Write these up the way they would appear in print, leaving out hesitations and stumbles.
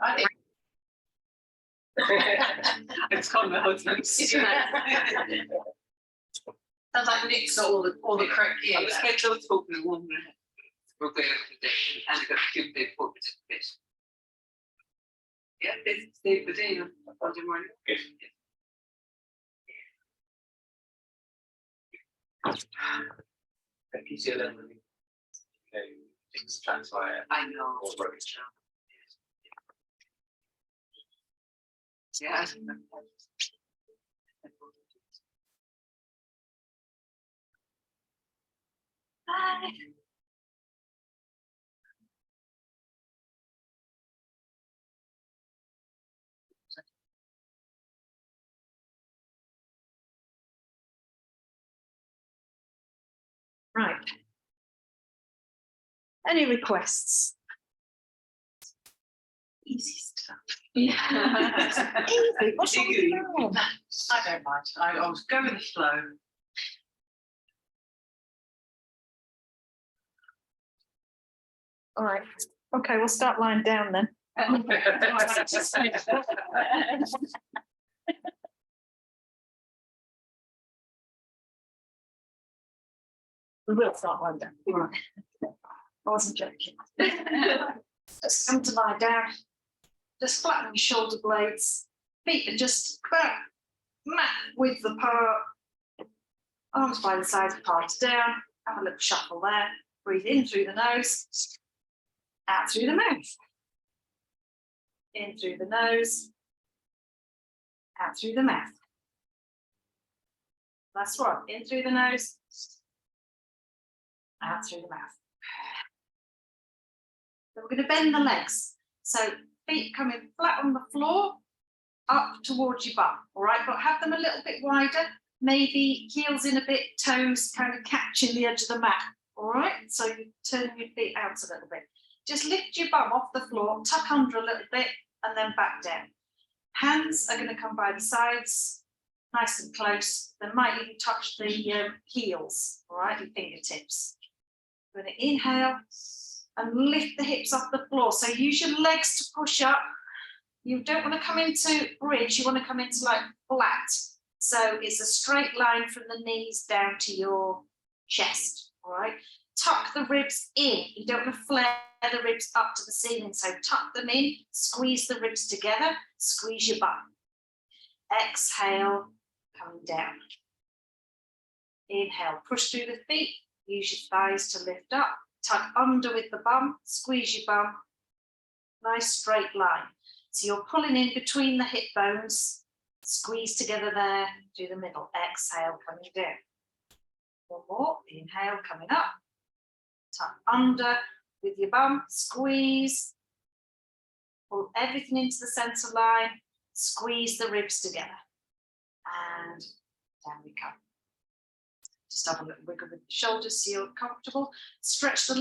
I think It's called the husband. sounds like Nick's got all the correct I gear. was scheduled to open the one for the day, and I got a few big books at this. Yeah, it's the day of Monday morning. Things transpire. I know. All rubbish. Yeah. Right. Any requests? Easy stuff. Yeah. Easy. What's wrong with that? I don't mind. I was going with the flow. All right. Okay, we'll start lying down then. We will start lying down. All right. I wasn't joking. Just come to lie down. Just flatten your shoulder blades. Feet are just about mat width apart. Arms by the sides apart down. Have a little shuffle there. Breathe in through the nose. Out through the mouth. In through the nose. Out through the mouth. Last one. In through the nose. Out through the mouth. So we're going to bend the legs. So feet coming flat on the floor, up towards your bum. All right, but have them a little bit wider. Maybe heels in a bit, toes kind of catching the edge of the mat. All right, so you turn your feet out a little bit. Just lift your bum off the floor, tuck under a little bit, and then back down. Hands are going to come by the sides, nice and close. They might even touch the heels, all right, your fingertips. We're going to inhale and lift the hips off the floor. So use your legs to push up. You don't want to come into bridge, you want to come into like flat. So it's a straight line from the knees down to your chest, all right? Tuck the ribs in. You don't want to flare the ribs up to the ceiling. So tuck them in, squeeze the ribs together, squeeze your bum. Exhale, coming down. Inhale, push through the feet, use your thighs to lift up, tuck under with the bum, squeeze your bum, nice straight line. So you're pulling in between the hip bones, squeeze together there, through the middle. Exhale, coming down. One more, inhale, coming up, tuck under with your bum, squeeze, pull everything into the centre line, squeeze the ribs together, and down we come. Just have a little wiggle with the shoulders so you're comfortable. Stretch the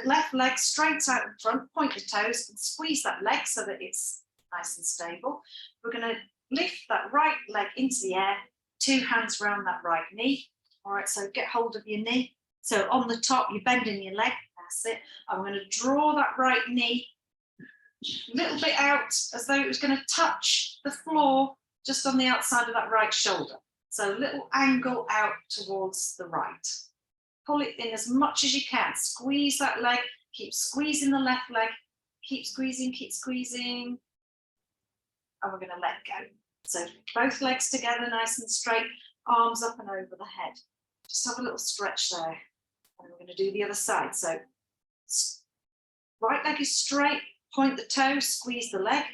left leg straight out in front, point your toes and squeeze that leg so that it's nice and stable. We're going to lift that right leg into the air, two hands around that right knee. All right, so get hold of your knee. So on the top, you're bending your leg, that's it. I'm going to draw that right knee a little bit out as though it was going to touch the floor just on the outside of that right shoulder. So a little angle out towards the right. Pull it in as much as you can. Squeeze that leg, keep squeezing the left leg, keep squeezing, and we're going to let go. So both legs together, nice and straight, arms up and over the head. Just have a little stretch there. And we're going to do the other side. So right leg is straight, point the toe, squeeze the leg.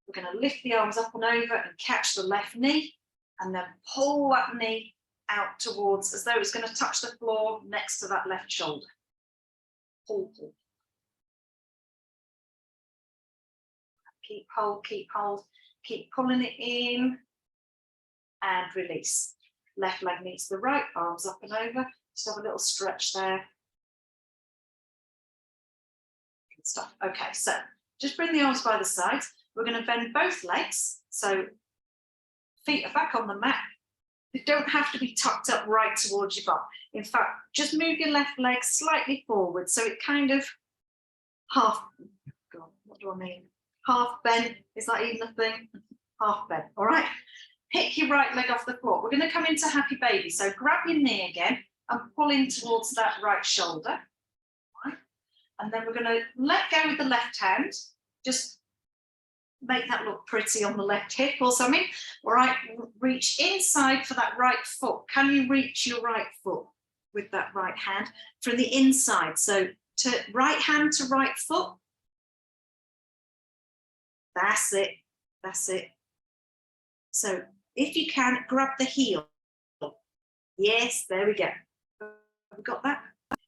We're going to lift the arms up and over and catch the left knee. And then pull that knee out towards, as though it's going to touch the floor next to that left shoulder. Pull, pull. Keep hold, keep pulling it in and release. Left leg meets the right, arms up and over. Just have a little stretch there. Good stuff. Okay, so just bring the arms by the sides. We're going to bend both legs. So feet are back on the mat. They don't have to be tucked up right towards your bum. In fact, just move your left leg slightly forward so it kind of half, God, what do I mean? half bent. Is that even a thing? Half bent. All right. Pick your right leg off the floor. We're going to come into happy baby. So grab your knee again and pull in towards that right shoulder. Right. And then we're going to let go with the left hand. Just make that look pretty on the left hip or something. All right. Reach inside for that right foot. Can you reach your right foot with that right hand from the inside? So to right hand to right foot. That's it. That's it. So if you can, grab the heel. Yes, there we go. Have we got that?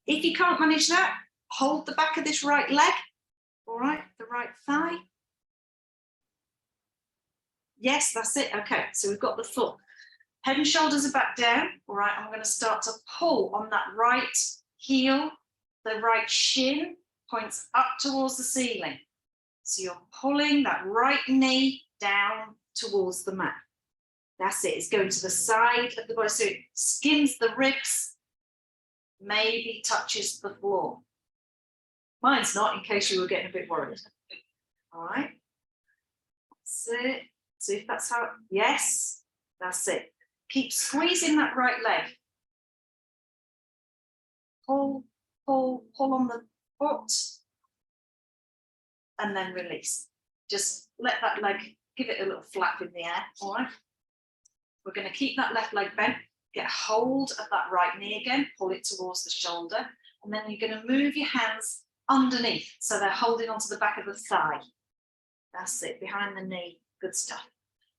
If you can't manage that, hold the back of this right leg. All right, the right thigh. Yes, that's it. Okay, so we've got the foot. Head and shoulders are back down. All right, and we're going to start to pull on that right heel. The right shin points up towards the ceiling. So you're pulling that right knee down towards the mat. That's it. It's going to the side of the body. So it skims the ribs, maybe touches the floor. Mine's not, in case you were getting a bit worried. All right. That's it. See if that's how, yes, that's it. Keep squeezing that right leg. Pull, pull, pull on the foot. And then release. Just let that leg, give it a little flap in the air. All right. We're going to keep that left leg bent, get hold of that right knee again, pull it towards the shoulder, and then you're going to move your hands underneath, so they're holding onto the back of the thigh. That's it, behind the knee, good stuff.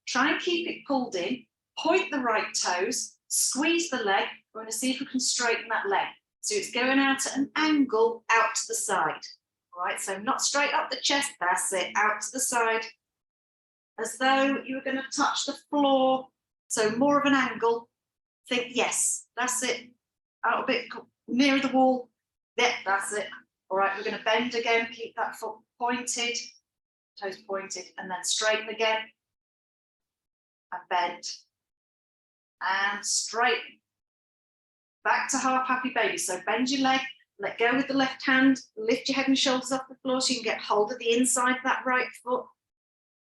Try and keep it pulled in, point the right toes, squeeze the leg. We're going to see if we can straighten that leg. So it's going out at an angle out to the side. All right, so not straight up the chest, that's it, out to the side, as though you were going to touch the floor. So more of an angle. Think, yes, that's it. Out a bit nearer the wall. Yeah, that's it. All right, we're going to bend again. Keep that foot pointed, toes pointed, and then straighten again. And bend. And straighten. Back to half happy baby. So bend your leg, let go with the left hand, lift your head and shoulders off the floor so you can get hold of the inside of that right foot.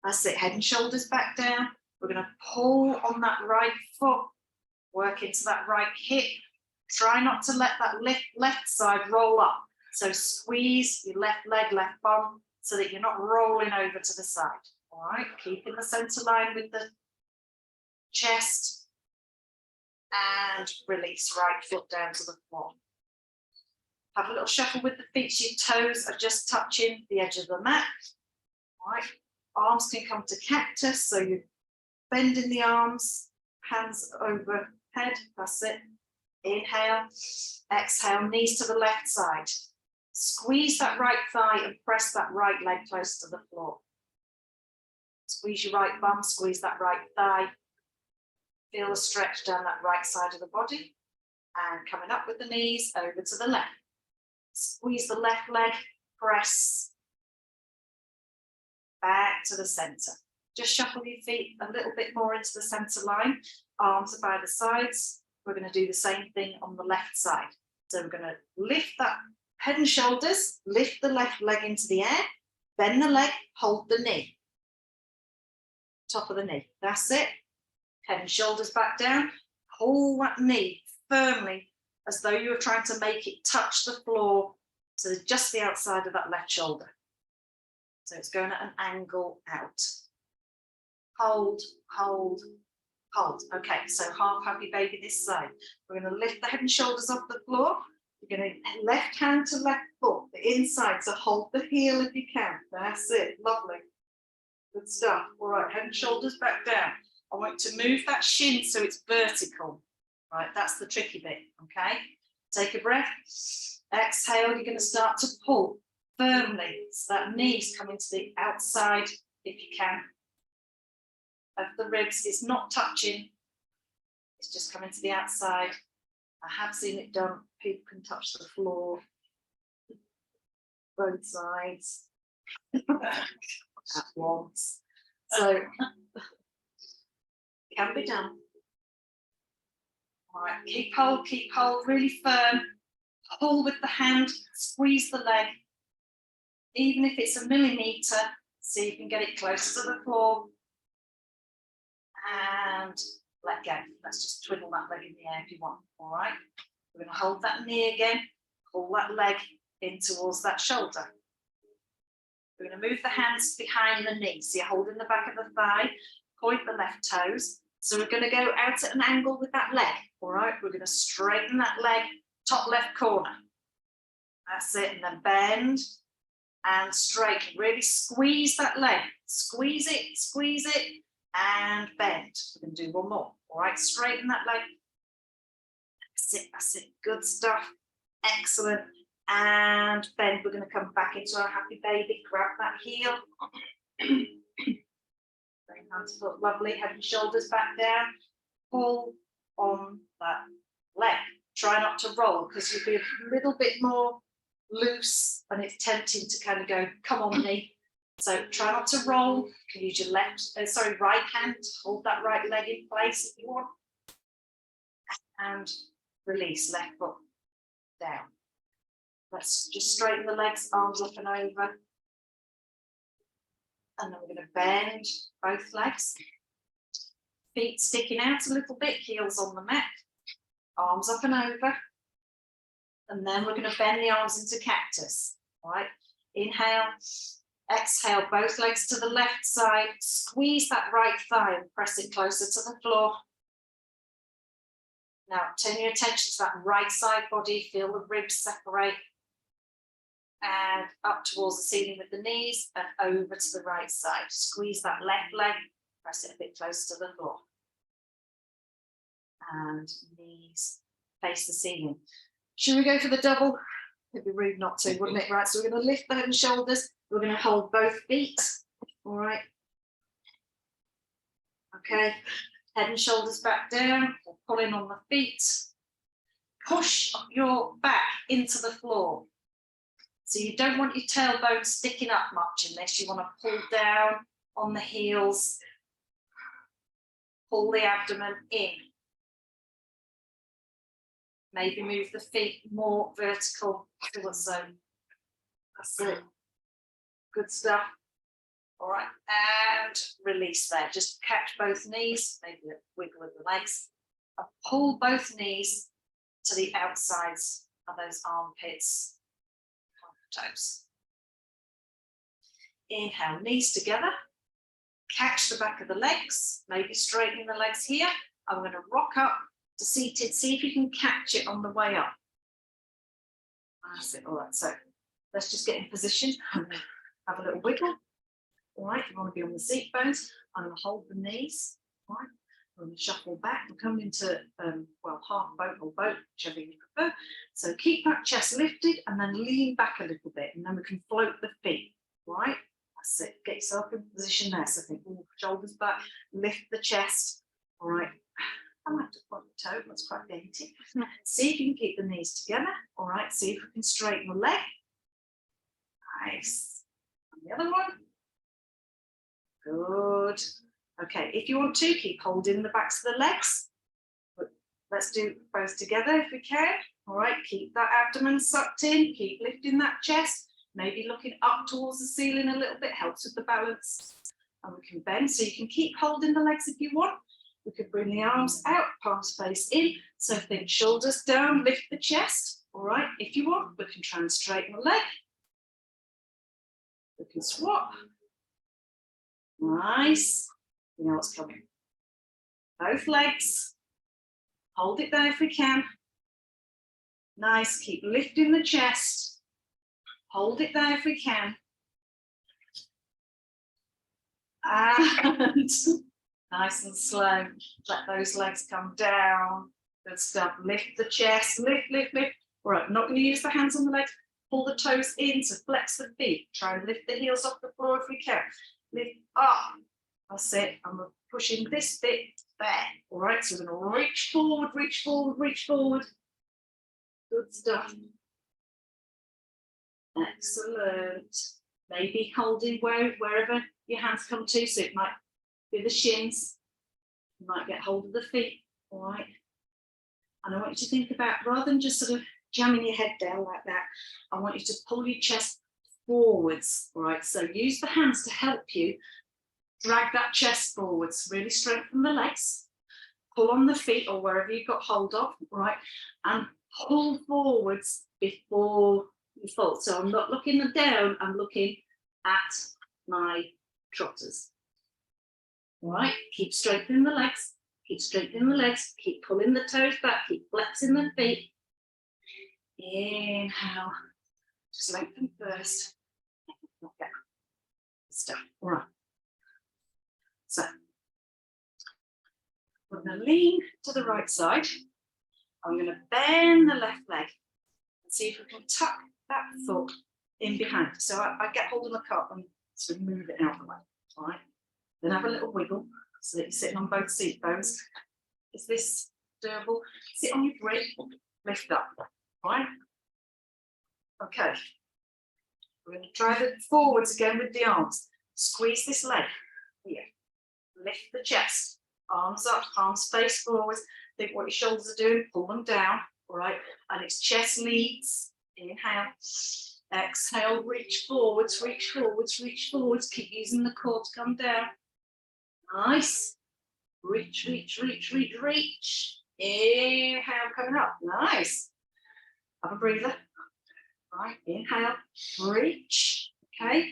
That's it, head and shoulders back down. We're going to pull on that right foot, work into that right hip. Try not to let that left side roll up. So squeeze your left leg, left bum, so that you're not rolling over to the side. All right, keeping the center line with the chest. And release, right foot down to the floor. Have a little shuffle with the feet so your toes are just touching the edge of the mat. All right, arms can come to cactus, so you're bending the arms, hands overhead, that's it. Inhale, exhale, knees to the left side. Squeeze that right thigh and press that right leg close to the floor. Squeeze your right bum, squeeze that right thigh. Feel the stretch down that right side of the body. And coming up with the knees, over to the left. Squeeze the left leg, press back to the center. Just shuffle your feet a little bit more into the center line. Arms are by the sides. We're going to do the same thing on the left side. So we're going to lift that head and shoulders, lift the left leg into the air, bend the leg, hold the knee. Top of the knee. That's it. Head and shoulders back down. Pull that knee firmly as though you were trying to make it touch the floor. So just the outside of that left shoulder. So it's going at an angle out. Hold, hold, hold. Okay, so half happy baby this side. We're going to lift the head and shoulders off the floor. You're going to left hand to left foot, the inside, so hold the heel if you can. That's it, lovely. Good stuff. All right, head and shoulders back down. I want to move that shin so it's vertical. Right, that's the tricky bit, okay? Take a breath. Exhale, you're going to start to pull firmly. So that knee's coming to the outside if you can. Of the ribs, it's not touching, it's just coming to the outside. I have seen it done, people can touch the floor, both sides at once. So it can be done. All right, keep hold really firm, pull with the hand, squeeze the leg. Even if it's a millimetre, See if you can get it close to the floor. And let go. Let's just twiddle that leg in the air if you want. All right. We're going to hold that knee again. Pull that leg in towards that shoulder. We're going to move the hands behind the knee. So you're holding the back of the thigh. Point the left toes. So we're going to go out at an angle with that leg. All right. We're going to straighten that leg. Top left corner. That's it. And then bend and straighten. Really squeeze that leg. Squeeze it, and bend. We're going to do one more. All right, straighten that leg. That's it. Good stuff. Excellent. And bend. We're going to come back into our happy baby. Grab that heel. Bring hands foot, lovely. Head and shoulders back down. Pull on that leg. Try not to roll because you'll be a little bit more loose and it's tempting to kind of go, come on knee. So try not to roll. You can use your right hand to hold that right leg in place if you want. And release, left foot down. Let's just straighten the legs, arms up and over. And then we're going to bend both legs. Feet sticking out a little bit, heels on the mat. Arms up and over. And then we're going to bend the arms into cactus. All right. Inhale. Exhale, both legs to the left side. Squeeze that right thigh and press it closer to the floor. Now turn your attention to that right side body. Feel the ribs separate. And up towards the ceiling with the knees and over to the right side. Squeeze that left leg. Press it a bit closer to the floor. And knees face the ceiling. Should we go for the double? It'd be rude not to, wouldn't it? Right, so we're going to lift the head and shoulders. We're going to hold both feet. All right. Okay. Head and shoulders back down. Pull in on the feet. Push your back into the floor. So you don't want your tailbone sticking up much in this. You want to pull down on the heels. Pull the abdomen in. Maybe move the feet more vertical towards the zone. That's it. Good stuff. All right, and release there. Just catch both knees, maybe a wiggle of the legs, and pull both knees to the outsides of those armpits, toes. Inhale, knees together. Catch the back of the legs, maybe straightening the legs here. I'm going to rock up to seated. See if you can catch it on the way up. That's it. All right, so let's just get in position and have a little wiggle. All right, you want to be on the seat bones. I'm going to hold the knees. All right, I'm going to shuffle back and come into, half boat or boat, whichever you prefer. So keep that chest lifted and then lean back a little bit, and then we can float the feet. All right, that's it. Get yourself in position there. So think, shoulders back, lift the chest. All right. I might have to point the toe, that's quite dainty. See if you can keep the knees together. All right, see if we can straighten the leg. Nice. And the other one. Good. Okay, if you want to, keep holding the backs of the legs. But let's do both together if we can. All right, keep that abdomen sucked in, keep lifting that chest, maybe looking up towards the ceiling a little bit, helps with the balance. And we can bend, so you can keep holding the legs if you want. We could bring the arms out, palms face in. So think shoulders down, lift the chest. All right, if you want, we can try and straighten the leg. We can swap. Nice. You know what's coming. Both legs. Hold it there if we can. Nice, keep lifting the chest. Hold it there if we can. And nice and slow, let those legs come down. Good stuff. Lift the chest, lift, lift, lift. All right, not going to use the hands on the legs. Pull the toes in to flex the feet. Try and lift the heels off the floor if we can. Lift up. That's it. And we're pushing this bit there. All right, so we're going to reach forward, reach forward, reach forward. Good stuff. Excellent. Maybe holding wherever your hands come to, so it might be the shins. You might get hold of the feet. All right. And I want you to think about, rather than just sort of jamming your head down like that, I want you to pull your chest forwards. All right, so use the hands to help you drag that chest forwards, really strengthen the legs, pull on the feet or wherever you've got hold of, right, and pull forwards before you fold. So I'm not looking down, I'm looking at my trotters. All right, keep strengthening the legs, keep strengthening the legs, keep pulling the toes back, keep flexing the feet. Inhale, just lengthen first. Okay. Stuff. All right. So we're going to lean to the right side. I'm going to bend the left leg and see if we can tuck that foot in behind. So I get hold of the cup and sort of move it out of the way. All right. Then have a little wiggle so that you're sitting on both seat bones. Is this doable? Sit on your brick, lift up. All right. Okay. We're going to try the forwards again with the arms. Squeeze this leg here. Lift the chest. Arms up, arms face forwards. Think what your shoulders are doing. Pull them down. All right. And it's chest leads. Inhale. Exhale. Reach forwards, reach forwards, reach forwards. Keep using the core to come down. Nice. Reach, reach, reach, reach, reach. Inhale, coming up. Nice. Have a breather. Right, inhale, reach, okay,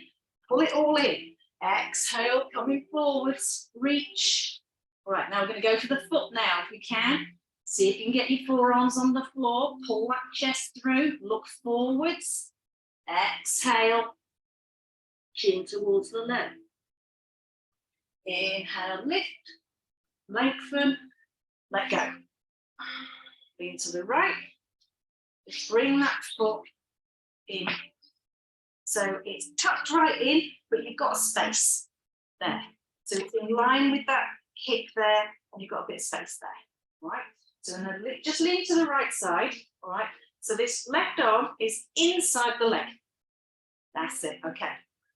pull it all in, exhale, coming forwards, reach. All right, now we're going to go for the foot now if we can. See if you can get your forearms on the floor, pull that chest through, look forwards, exhale, chin towards the left. Inhale, lift, lengthen, let go. Lean to the right, just bring that foot in. So it's tucked right in, but you've got a space there. So it's in line with that hip there, and you've got a bit of space there. All right. So I'm gonna just lean to the right side. All right. So this left arm is inside the leg. That's it. Okay.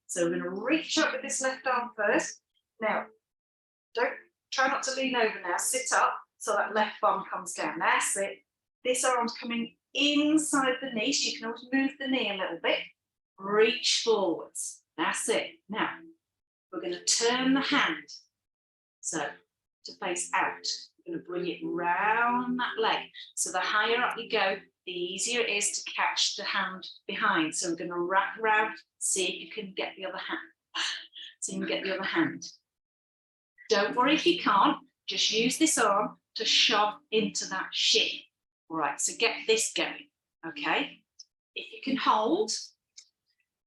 So we're going to reach up with this left arm first. Now, try not to lean over now. Sit up so that left bum comes down. That's it. This arm's coming inside the knee, so you can always move the knee a little bit. Reach forwards. That's it. Now, we're going to turn the hand, so to face out. We're going to bring it round that leg. So the higher up you go, the easier it is to catch the hand behind. So we're going to wrap around, see if you can get the other hand. So you can get the other hand. Don't worry if you can't, just use this arm to shove into that shin. All right, so get this going, okay? If you can hold,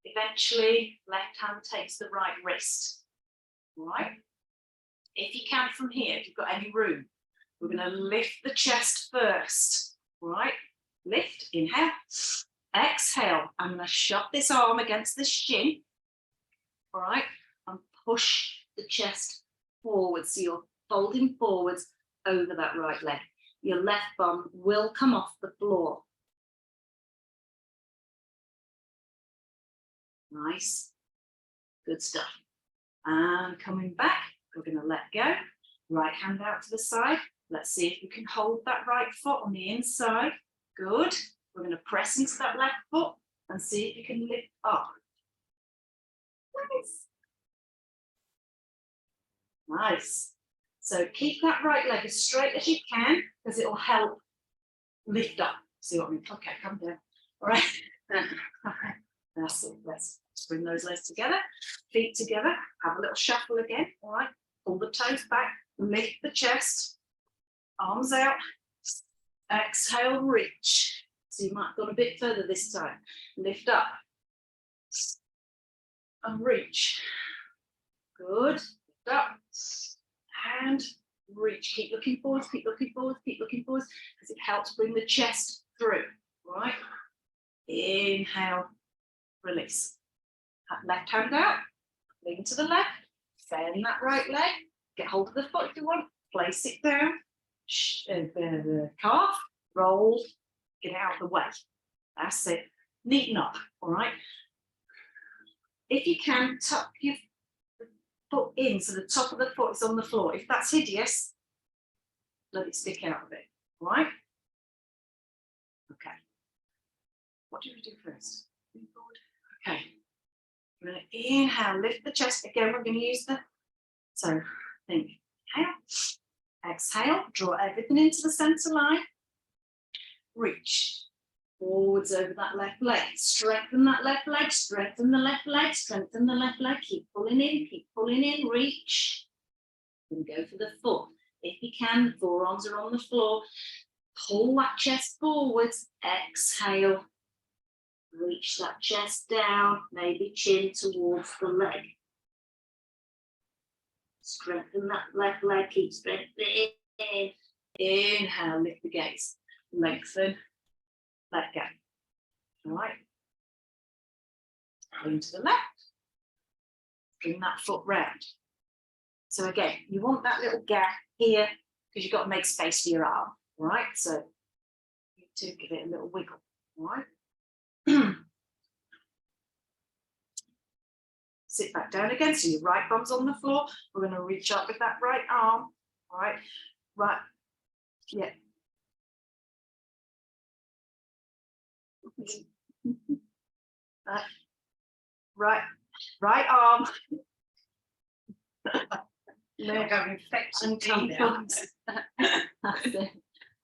eventually left hand takes the right wrist, all right? If you can from here, if you've got any room, we're going to lift the chest first, all right? Lift, inhale, exhale. I'm going to shove this arm against the shin, all right? And push the chest forward, so you're folding forwards over that right leg. Your left bum will come off the floor. Nice, good stuff. And coming back, we're going to let go. Right hand out to the side. Let's see if we can hold that right foot on the inside. Good. We're going to press into that left foot and see if you can lift up. Nice. Nice. So keep that right leg as straight as you can, because it will help lift up. See what I mean? Okay, come down. All right. Okay. That's it. Let's bring those legs together, feet together, have a little shuffle again. All right. Pull the toes back, lift the chest, arms out, exhale, reach. So you might have gone a bit further this time. Lift up and reach. Good. Lift up and reach. Keep looking forwards, keep looking forwards, keep looking forwards, because it helps bring the chest through. Right? Inhale, release. Left hand out, lean to the left, bend that right leg, get hold of the foot if you want, place it down, the calf, roll, get out of the way. That's it. Neaten up, all right? If you can, tuck your foot in so the top of the foot is on the floor. If that's hideous, let it stick out a bit, all right? Okay. What do we do first? Okay. We're going to inhale, lift the chest. Again, we're going to use the, so think, inhale, exhale, draw everything into the centre line. Reach forwards over that left leg. Strengthen that left leg, strengthen the left leg, strengthen the left leg. Keep pulling in, reach. And go for the foot. If you can, the forearms are on the floor. Pull that chest forwards, exhale. Reach that chest down, maybe chin towards the leg. Strengthen that left leg, keep strengthening. Inhale, lift the gaze. Lengthen, let go. All right. Lean to the left. Bring that foot round. So again, you want that little gap here because you've got to make space for your arm. All right. So you need to give it a little wiggle. All right. Sit back down again. So your right bum's on the floor. We're going to reach up with that right arm. All right. Right. Yeah. Right arm. They're going infected. That's it.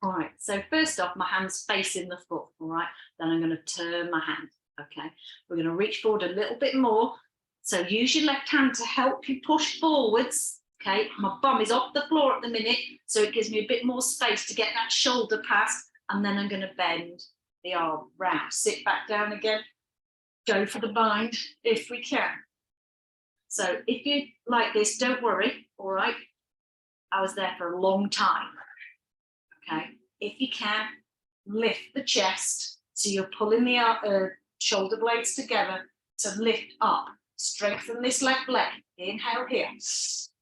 All right, so first off, my hand's facing the foot, all right? Then I'm going to turn my hand, okay? We're going to reach forward a little bit more. So use your left hand to help you push forwards, okay? My bum is off the floor at the minute, so it gives me a bit more space to get that shoulder past, and then I'm going to bend the arm round. Sit back down again, go for the bind if we can. So if you like this, don't worry, all right? I was there for a long time, okay? If you can, lift the chest so you're pulling the shoulder blades together to lift up. Strengthen this left leg. Inhale here.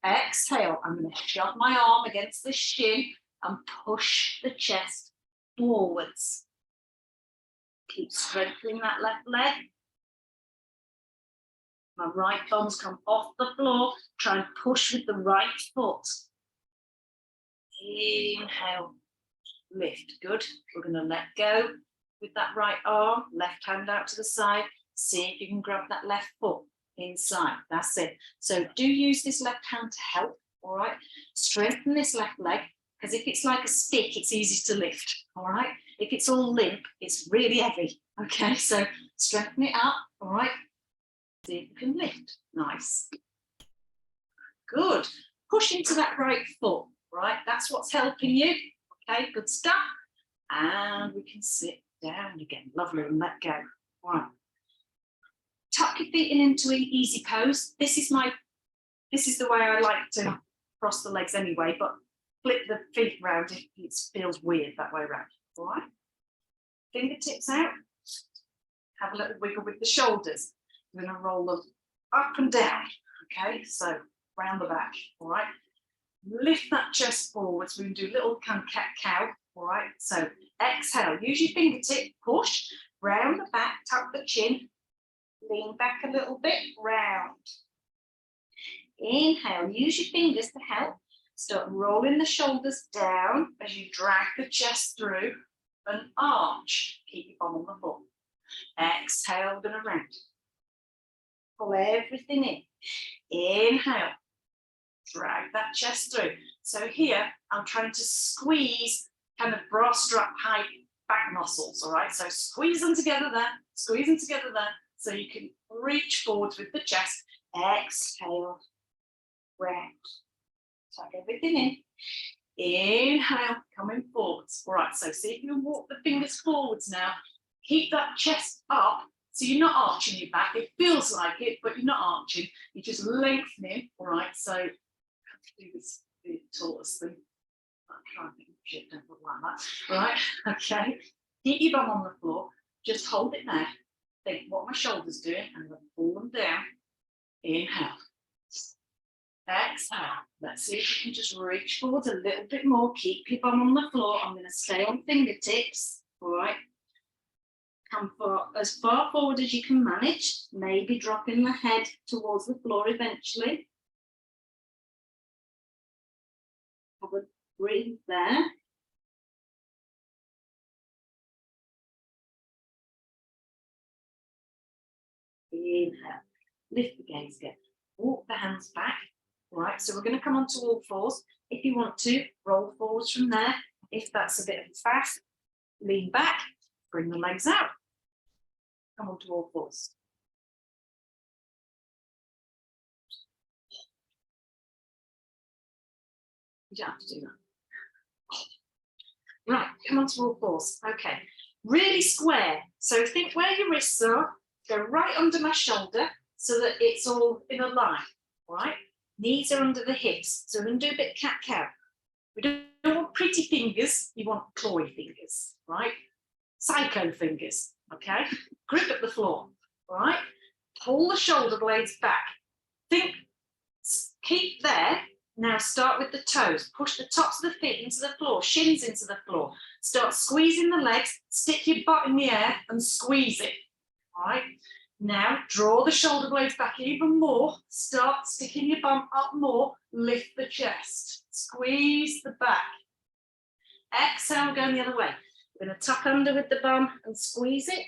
Exhale. I'm going to shove my arm against the shin and push the chest forwards. Keep strengthening that left leg. My right thumbs come off the floor. Try and push with the right foot. Inhale. Lift. Good. We're going to let go with that right arm. Left hand out to the side. See if you can grab that left foot inside. That's it. So do use this left hand to help. All right. Strengthen this left leg, because if it's like a stick, it's easy to lift. All right. If it's all limp, it's really heavy. Okay. So strengthen it up. All right. See if you can lift. Nice. Good. Push into that right foot. Right. That's what's helping you. Okay. Good stuff. And we can sit down again. Lovely. And let go. All right. Tuck your feet into an easy pose. This is the way I like to cross the legs anyway, but flip the feet round if it feels weird that way around. All right. Fingertips out. Have a little wiggle with the shoulders. We're going to roll them up and down. Okay, so round the back. All right. Lift that chest forwards. We can do a little kind of cat-cow. All right. So exhale. Use your fingertip. Push round the back. Tuck the chin. Lean back a little bit, round. Inhale, use your fingers to help. Start rolling the shoulders down as you drag the chest through and arch. Keep your bum on the floor. Exhale, going around. Pull everything in. Inhale. Drag that chest through. So here, I'm trying to squeeze kind of bra strap height back muscles, all right? So squeeze them together there, squeeze them together there. So you can reach forwards with the chest. Exhale, round. Tuck everything in. Inhale, coming forwards. All right, so see if you can walk the fingers forwards now. Keep that chest up. So you're not arching your back. It feels like it, but you're not arching. You're just lengthening. All right, so I have to do this big tortoise thing. I'm trying to think, shit, don't look like that. All right, okay. Keep your bum on the floor. Just hold it there. Think what my shoulders doing, and I'm going to pull them down. Inhale. Exhale. Let's see if you can just reach forward a little bit more. Keep your bum on the floor. I'm going to stay on fingertips. All right. Come as far forward as you can manage. Maybe dropping the head towards the floor eventually. Have a breathe there. Inhale. lift the gaze again, walk the hands back. All right, so we're going to come onto all fours. If you want to, roll forwards from there. If that's a bit of fast, lean back, bring the legs out. Come onto all fours. You don't have to do that. Right, come onto all fours. Okay, really square. So think where your wrists are, go right under my shoulder so that it's all in a line. All right, knees are under the hips. So we're going to do a bit cat-cow. We don't want pretty fingers, you want clawy fingers, right? Psycho fingers, okay? Grip at the floor, all right? Pull the shoulder blades back. Think, keep there. Now start with the toes. Push the tops of the feet into the floor, shins into the floor. Start squeezing the legs, stick your butt in the air and squeeze it, all right? Now draw the shoulder blades back even more. Start sticking your bum up more. Lift the chest. Squeeze the back. Exhale, going the other way. We're going to tuck under with the bum and squeeze it.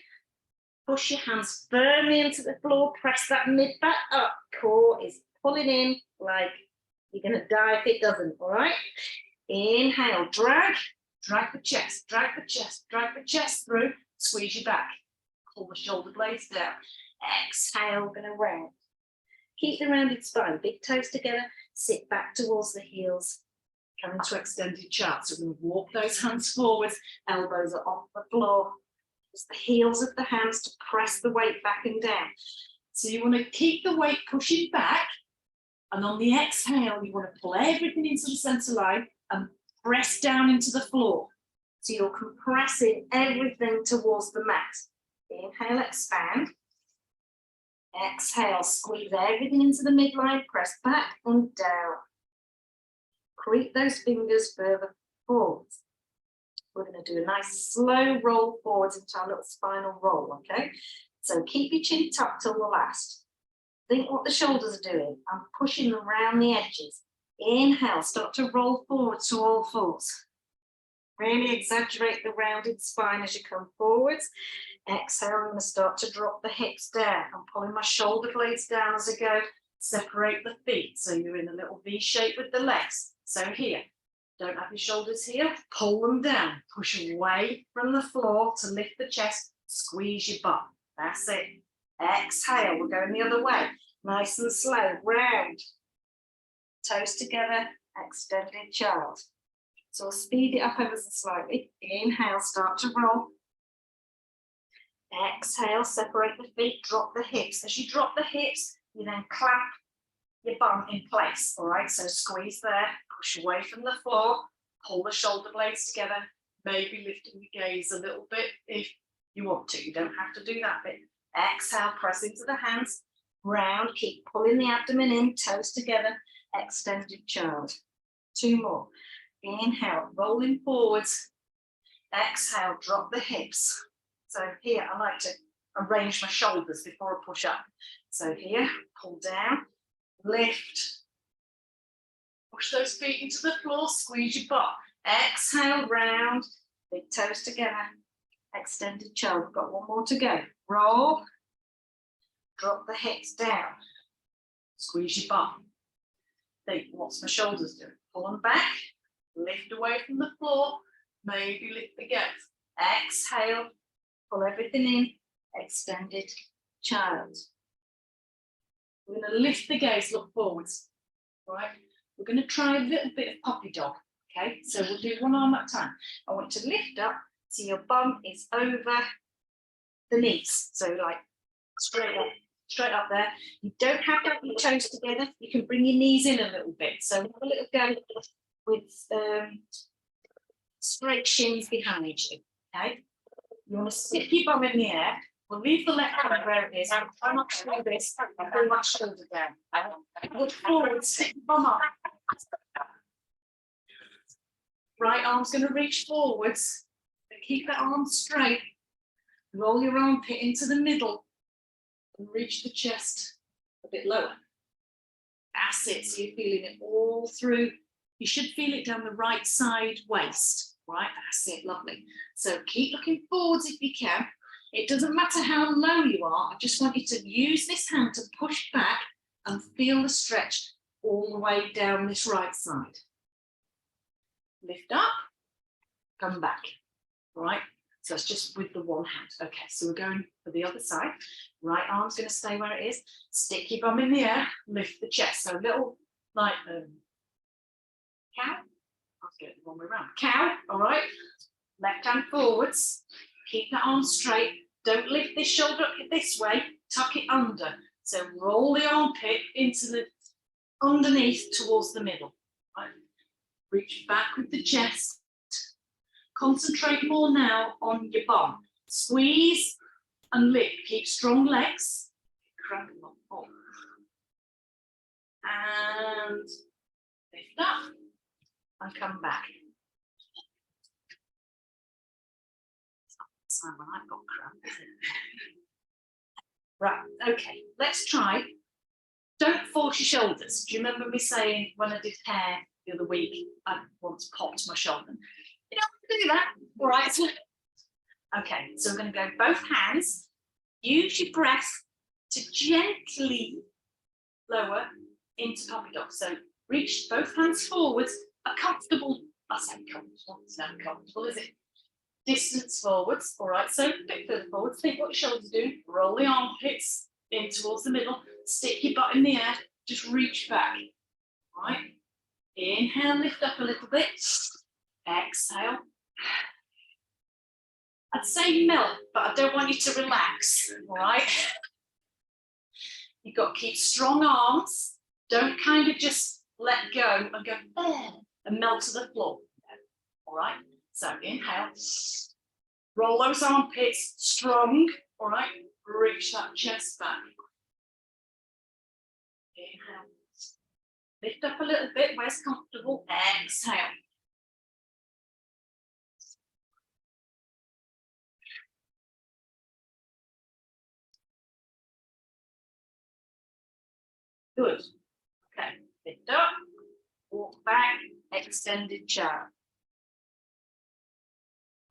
Push your hands firmly into the floor. Press that mid back up. Core is pulling in like you're going to die if it doesn't, all right? Inhale, drag the chest, drag the chest, drag the chest through. Squeeze your back. Pull the shoulder blades down. Exhale, going to round. Keep the rounded spine, big toes together, sit back towards the heels, come into extended chart. So we're going to walk those hands forwards, elbows are off the floor. Use the heels of the hands to press the weight back and down. So you want to keep the weight pushing back, and on the exhale, you want to pull everything into the center line and press down into the floor. So you're compressing everything towards the mat. Inhale, expand. Exhale, squeeze everything into the midline, press back and down. Creep those fingers further forwards. We're going to do a nice slow roll forwards into our little spinal roll, okay? So keep your chin tucked till the last. Think what the shoulders are doing. I'm pushing them around the edges. Inhale, start to roll forward to all fours. Really exaggerate the rounded spine as you come forwards. Exhale, I'm going to start to drop the hips down. I'm pulling my shoulder blades down as I go. Separate the feet, so you're in a little V shape with the legs. So here, don't have your shoulders here. Pull them down. Push away from the floor to lift the chest. Squeeze your butt. That's it. Exhale, we're going the other way. Nice and slow, round. Toes together, extended child. So I'll speed it up ever so slightly. Inhale, start to roll. Exhale, separate the feet, drop the hips. As you drop the hips, you then clamp your bum in place, all right? So squeeze there, push away from the floor, pull the shoulder blades together, maybe lifting the gaze a little bit if you want to. You don't have to do that bit. Exhale, press into the hands, round, keep pulling the abdomen in, toes together, extended child. 2 more. Inhale, rolling forwards. Exhale, drop the hips. So here, I like to arrange my shoulders before I push up. So here, pull down, lift. Push those feet into the floor, squeeze your butt. Exhale, round, big toes together, extended child. We've got 1 more to go. Roll, drop the hips down, squeeze your butt. Think, what's my shoulders doing? Pull them back, lift away from the floor, maybe lift the gaze. Exhale, pull everything in, extended child. We're going to lift the gaze, look forwards. All right, we're going to try a little bit of puppy dog. Okay, so we'll do 1 arm at a time. I want you to lift up so your bum is over the knees. So like straight up there. You don't have to have your toes together. You can bring your knees in a little bit. So have a little go with straight shins behind you. Okay, you want to stick your bum in the air. We'll leave the left hand where it is. Try not to do this. Pull my shoulder down. Look forward, stick your bum up. Right arm's going to reach forwards. Keep that arm straight. Roll your armpit into the middle and reach the chest a bit lower. That's it. So you're feeling it all through. You should feel it down the right side waist. Right, that's it. Lovely. So keep looking forwards if you can. It doesn't matter how low you are, I just want you to use this hand to push back and feel the stretch all the way down this right side. Lift up, come back, all right? So it's just with the one hand. Okay, so we're going for the other side. Right arm's going to stay where it is. Stick your bum in the air, lift the chest. So a little like cow. I'll get it the wrong way around. Cow, all right? Left hand forwards. Keep that arm straight. Don't lift this shoulder up this way. Tuck it under. So roll the armpit into the underneath towards the middle. Right? Reach back with the chest. Concentrate more now on your bum. Squeeze and lift. Keep strong legs. Crank them up. And lift up and come back. It's not the time when I've got cramp, is it? Right, okay, let's try. Don't force your shoulders. Do you remember me saying when I did hair the other week, I once popped my shoulder? You don't have to do that, all right? Okay, so we're going to go both hands. Use your breath to gently lower into puppy dog. So reach both hands forwards, a comfortable, I say comfortable, it's not comfortable, is it? Distance forwards, all right, so a bit further forwards, think what your shoulders do, roll the armpits in towards the middle, stick your butt in the air, just reach back, all right? Inhale, lift up a little bit, exhale. I'd say melt, but I don't want you to relax, all right? You've got to keep strong arms, don't kind of just let go and go and melt to the floor, all right? So inhale, roll those armpits strong, all right? Reach that chest back. Inhale, lift up a little bit, where's comfortable, exhale. Good. Okay, lift up, walk back, extended child.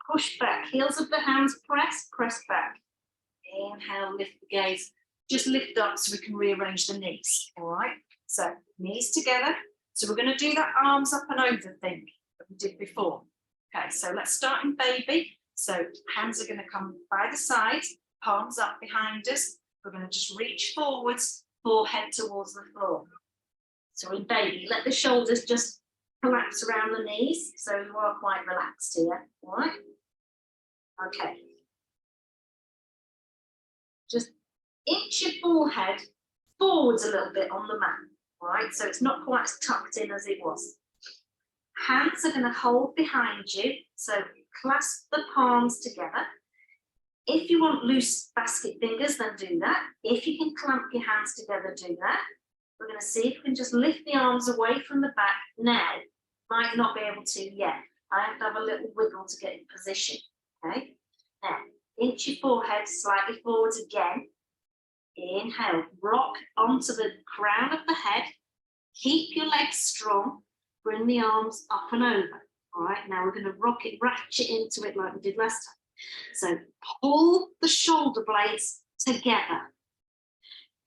Push back, heels of the hands, press back. Inhale, lift the gaze. Just lift up so we can rearrange the knees, all right? So knees together. So we're going to do that arms up and over thing that we did before. Okay, so let's start in baby. So hands are going to come by the side, palms up behind us. We're going to just reach forwards, forehead towards the floor. So in baby, let the shoulders just collapse around the knees. So you are quite relaxed here, all right? Okay. Just inch your forehead forwards a little bit on the mat, all right? So it's not quite as tucked in as it was. Hands are going to hold behind you, so clasp the palms together. If you want loose basket fingers, then do that. If you can clamp your hands together, do that. We're going to see if we can just lift the arms away from the back now. Might not be able to yet. I have to have a little wiggle to get in position. Okay, now inch your forehead slightly forwards again. Inhale, rock onto the crown of the head. Keep your legs strong. Bring the arms up and over. All right, now we're going to rock it, ratchet into it like we did last time. So pull the shoulder blades together.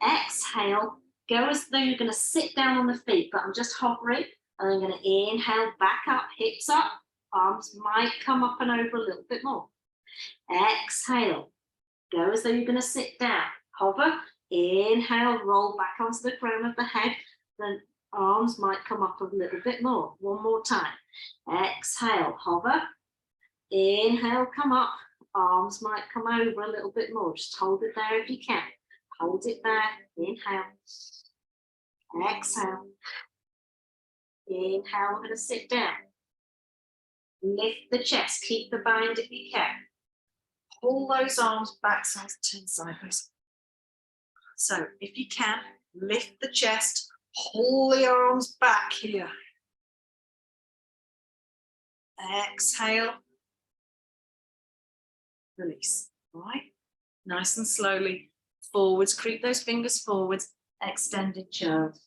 Exhale, go as though you're going to sit down on the feet, but I'm just hovering. And I'm going to inhale, back up, hips up. Arms might come up and over a little bit more. Exhale, go as though you're going to sit down. Hover, inhale, roll back onto the crown of the head. Then arms might come up a little bit more. One more time. Exhale, hover. Inhale, come up. Arms might come over a little bit more. Just hold it there if you can. Hold it there. Inhale. Exhale. Inhale, we're going to sit down. Lift the chest, keep the bind if you can. Pull those arms back, so turn sideways. So if you can, lift the chest, pull the arms back here. Exhale. Release, all right? Nice and slowly, forwards, creep those fingers forwards, extended child.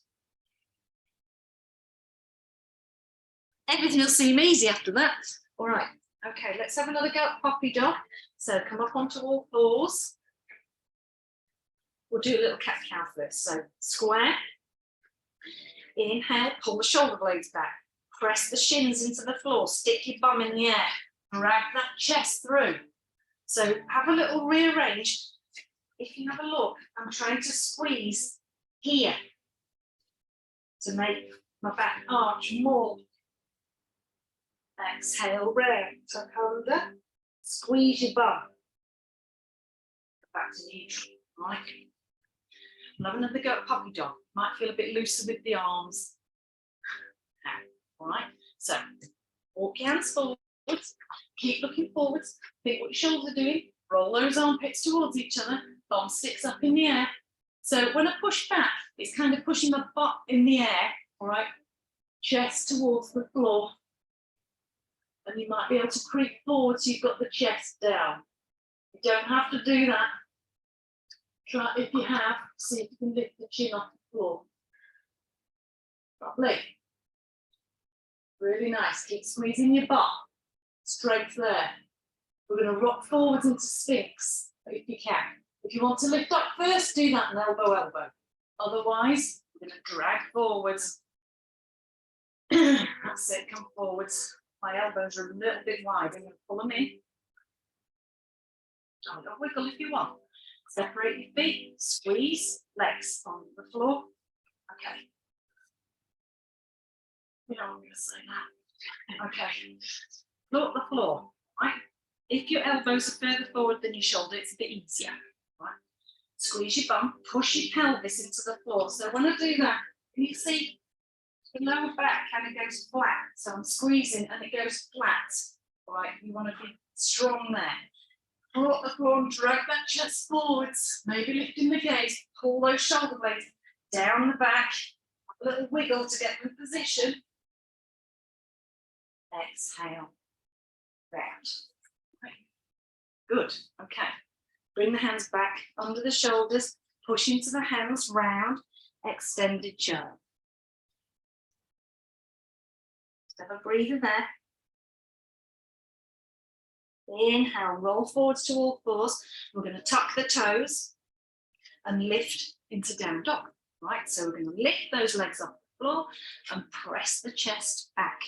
Everything will seem easy after that. All right, Okay, let's have another go at puppy dog. So come up onto all fours. We'll do a little cat-cow first. So square. Inhale, pull the shoulder blades back. Press the shins into the floor. Stick your bum in the air. Drag that chest through. So have a little rearrange. If you have a look, I'm trying to squeeze here to make my back arch more. Exhale, round, tuck under, squeeze your bum. Back to neutral, right? I'll have another go at puppy dog. Might feel a bit looser with the arms. All right, so walk your hands forwards, keep looking forwards, think what your shoulders are doing, roll those armpits towards each other, bum sticks up in the air. So when I push back, it's kind of pushing my butt in the air, all right? Chest towards the floor. And you might be able to creep forward so you've got the chest down. You don't have to do that. Try, if you have, see if you can lift the chin off the floor. Lovely. Really nice. Keep squeezing your butt. Strength there. We're going to rock forwards into Sphinx, if you can. If you want to lift up first, do that, and elbow, elbow. Otherwise, we're going to drag forwards. That's it, come forwards. My elbows are a little bit wide. I'm going to pull them in. Don't wiggle if you want. Separate your feet, squeeze, legs on the floor. Okay. You know I'm going to say that. Okay. Float the floor, right? If your elbows are further forward than your shoulder, it's a bit easier, right? Squeeze your bum, push your pelvis into the floor. So when I do that, can you see the lower back kind of goes flat? So I'm squeezing and it goes flat, right? You want to be strong there. Pull up the floor and drag that chest forwards, maybe lifting the gaze, pull those shoulder blades down the back, a little wiggle to get in position. Exhale, round. Good, okay. Bring the hands back under the shoulders, push into the hands, round, extended chair. Just have a breather there. Inhale, roll forwards to all fours. We're going to tuck the toes and lift into down dog. Right, so we're going to lift those legs off the floor and press the chest back.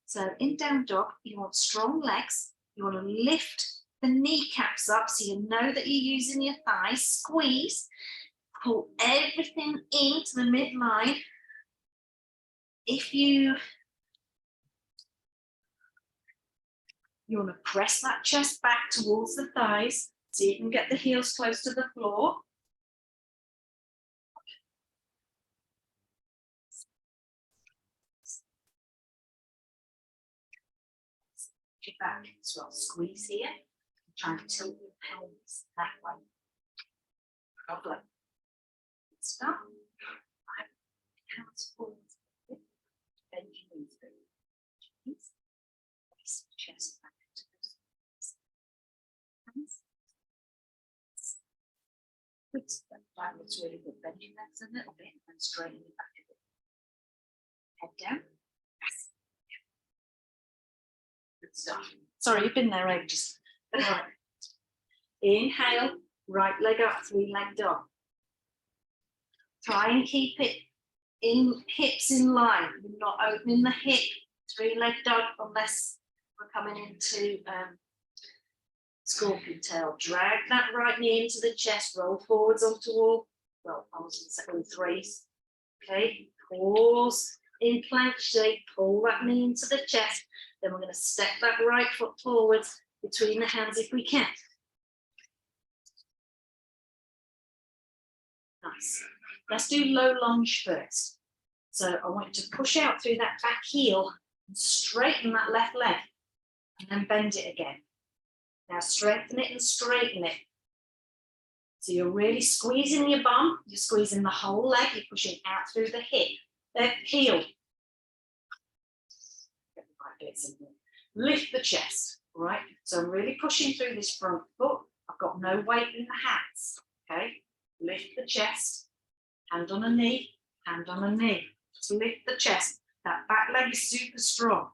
So in down dog, you want strong legs. You want to lift the kneecaps up so you know that you're using your thighs. Squeeze, pull everything into the midline. If you want to press that chest back towards the thighs so you can get the heels close to the floor. Your back as well. Squeeze here. Try and tilt your pelvis that way. Lovely. Stop. Hands forward. Bend your knees through. Press the chest back to those hands. Good step. That looks really good. Bend your legs a little bit and straighten your back a bit. Head down. Yes. Good stuff. Sorry, you've been there ages. Right. Inhale, right leg up, 3-leg dog. Try and keep it in hips in line. You're not opening the hip, 3-leg dog, unless we're coming into scorpion tail. Drag that right knee into the chest, roll forwards onto all, well, arms and threes. Okay, pause in plank shape, pull that knee into the chest. Then we're going to step that right foot forwards between the hands if we can. Nice. Let's do low lunge first. So I want you to push out through that back heel and straighten that left leg and then bend it again. Now strengthen it and straighten it. So you're really squeezing your bum, you're squeezing the whole leg, you're pushing out through the hip, heel. Get the right bits in there. Lift the chest, right? So I'm really pushing through this front foot. I've got no weight in the hands, okay? Lift the chest, hand on a knee, hand on a knee. Just lift the chest. That back leg is super strong.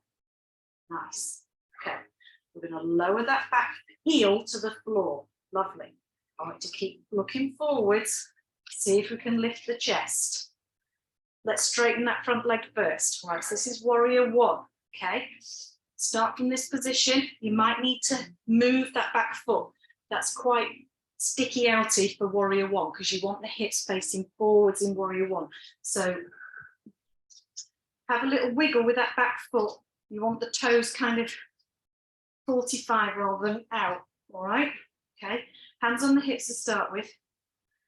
Nice. Okay, we're going to lower that back heel to the floor. Lovely. I want to keep looking forwards. See if we can lift the chest. Let's straighten that front leg first. All right, so this is warrior one. Okay, start from this position. You might need to move that back foot. That's quite sticky outy for warrior one because you want the hips facing forwards in warrior one. So have a little wiggle with that back foot. You want the toes kind of 45 rather than out. All right, okay, hands on the hips to start with.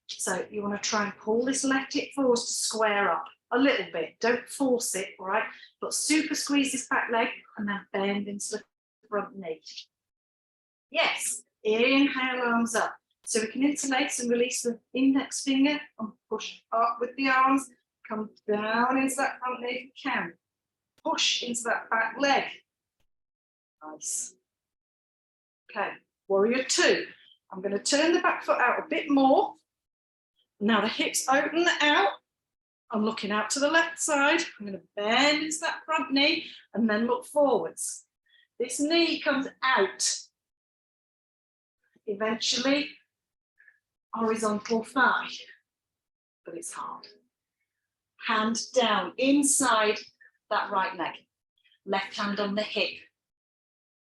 So you want to try and pull this left hip forwards to square up a little bit. Don't force it, all right? But super squeeze this back leg and then bend into the front knee. Yes, inhale, arms up. So we can interlace and release the index finger and push up with the arms. Come down into that front knee if you can. Push into that back leg. Nice. Okay, warrior two. I'm going to turn the back foot out a bit more. Now the hips open out. I'm looking out to the left side. I'm going to bend into that front knee and then look forwards. This knee comes out. Eventually, horizontal thigh, but it's hard. Hand down inside that right leg. Left hand on the hip.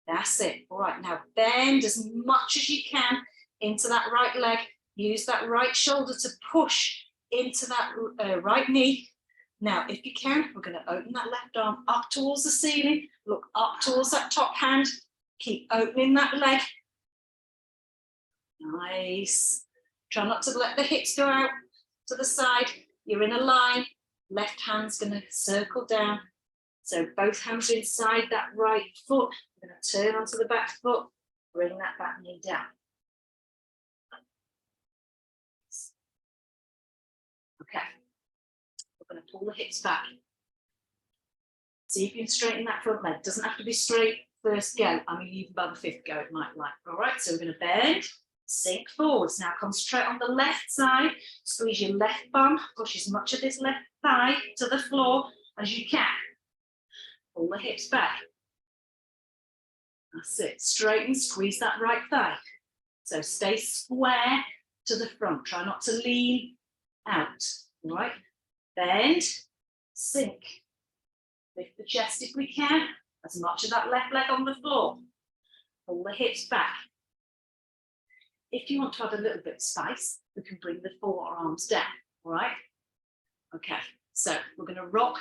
That's it. All right, now bend as much as you can into that right leg. Use that right shoulder to push into that right knee. Now, if you can, we're going to open that left arm up towards the ceiling. Look up towards that top hand. Keep opening that leg. Nice. Try not to let the hips go out to the side. You're in a line. Left hand's going to circle down. So both hands are inside that right foot. We're going to turn onto the back foot. Bring that back knee down. Okay, we're going to pull the hips back. See if you can straighten that front leg. Doesn't have to be straight first go. I mean, even by the fifth go, it might like. All right, so we're going to bend, sink forwards. Now concentrate on the left side. Squeeze your left bum. Push as much of this left thigh to the floor as you can. Pull the hips back. That's it. Straighten, squeeze that right thigh. So stay square to the front. Try not to lean out. All right, bend, sink, lift the chest if we can, as much of that left leg on the floor. Pull the hips back. If you want to add a little bit of spice, we can bring the forearms down. All right, okay, so we're going to rock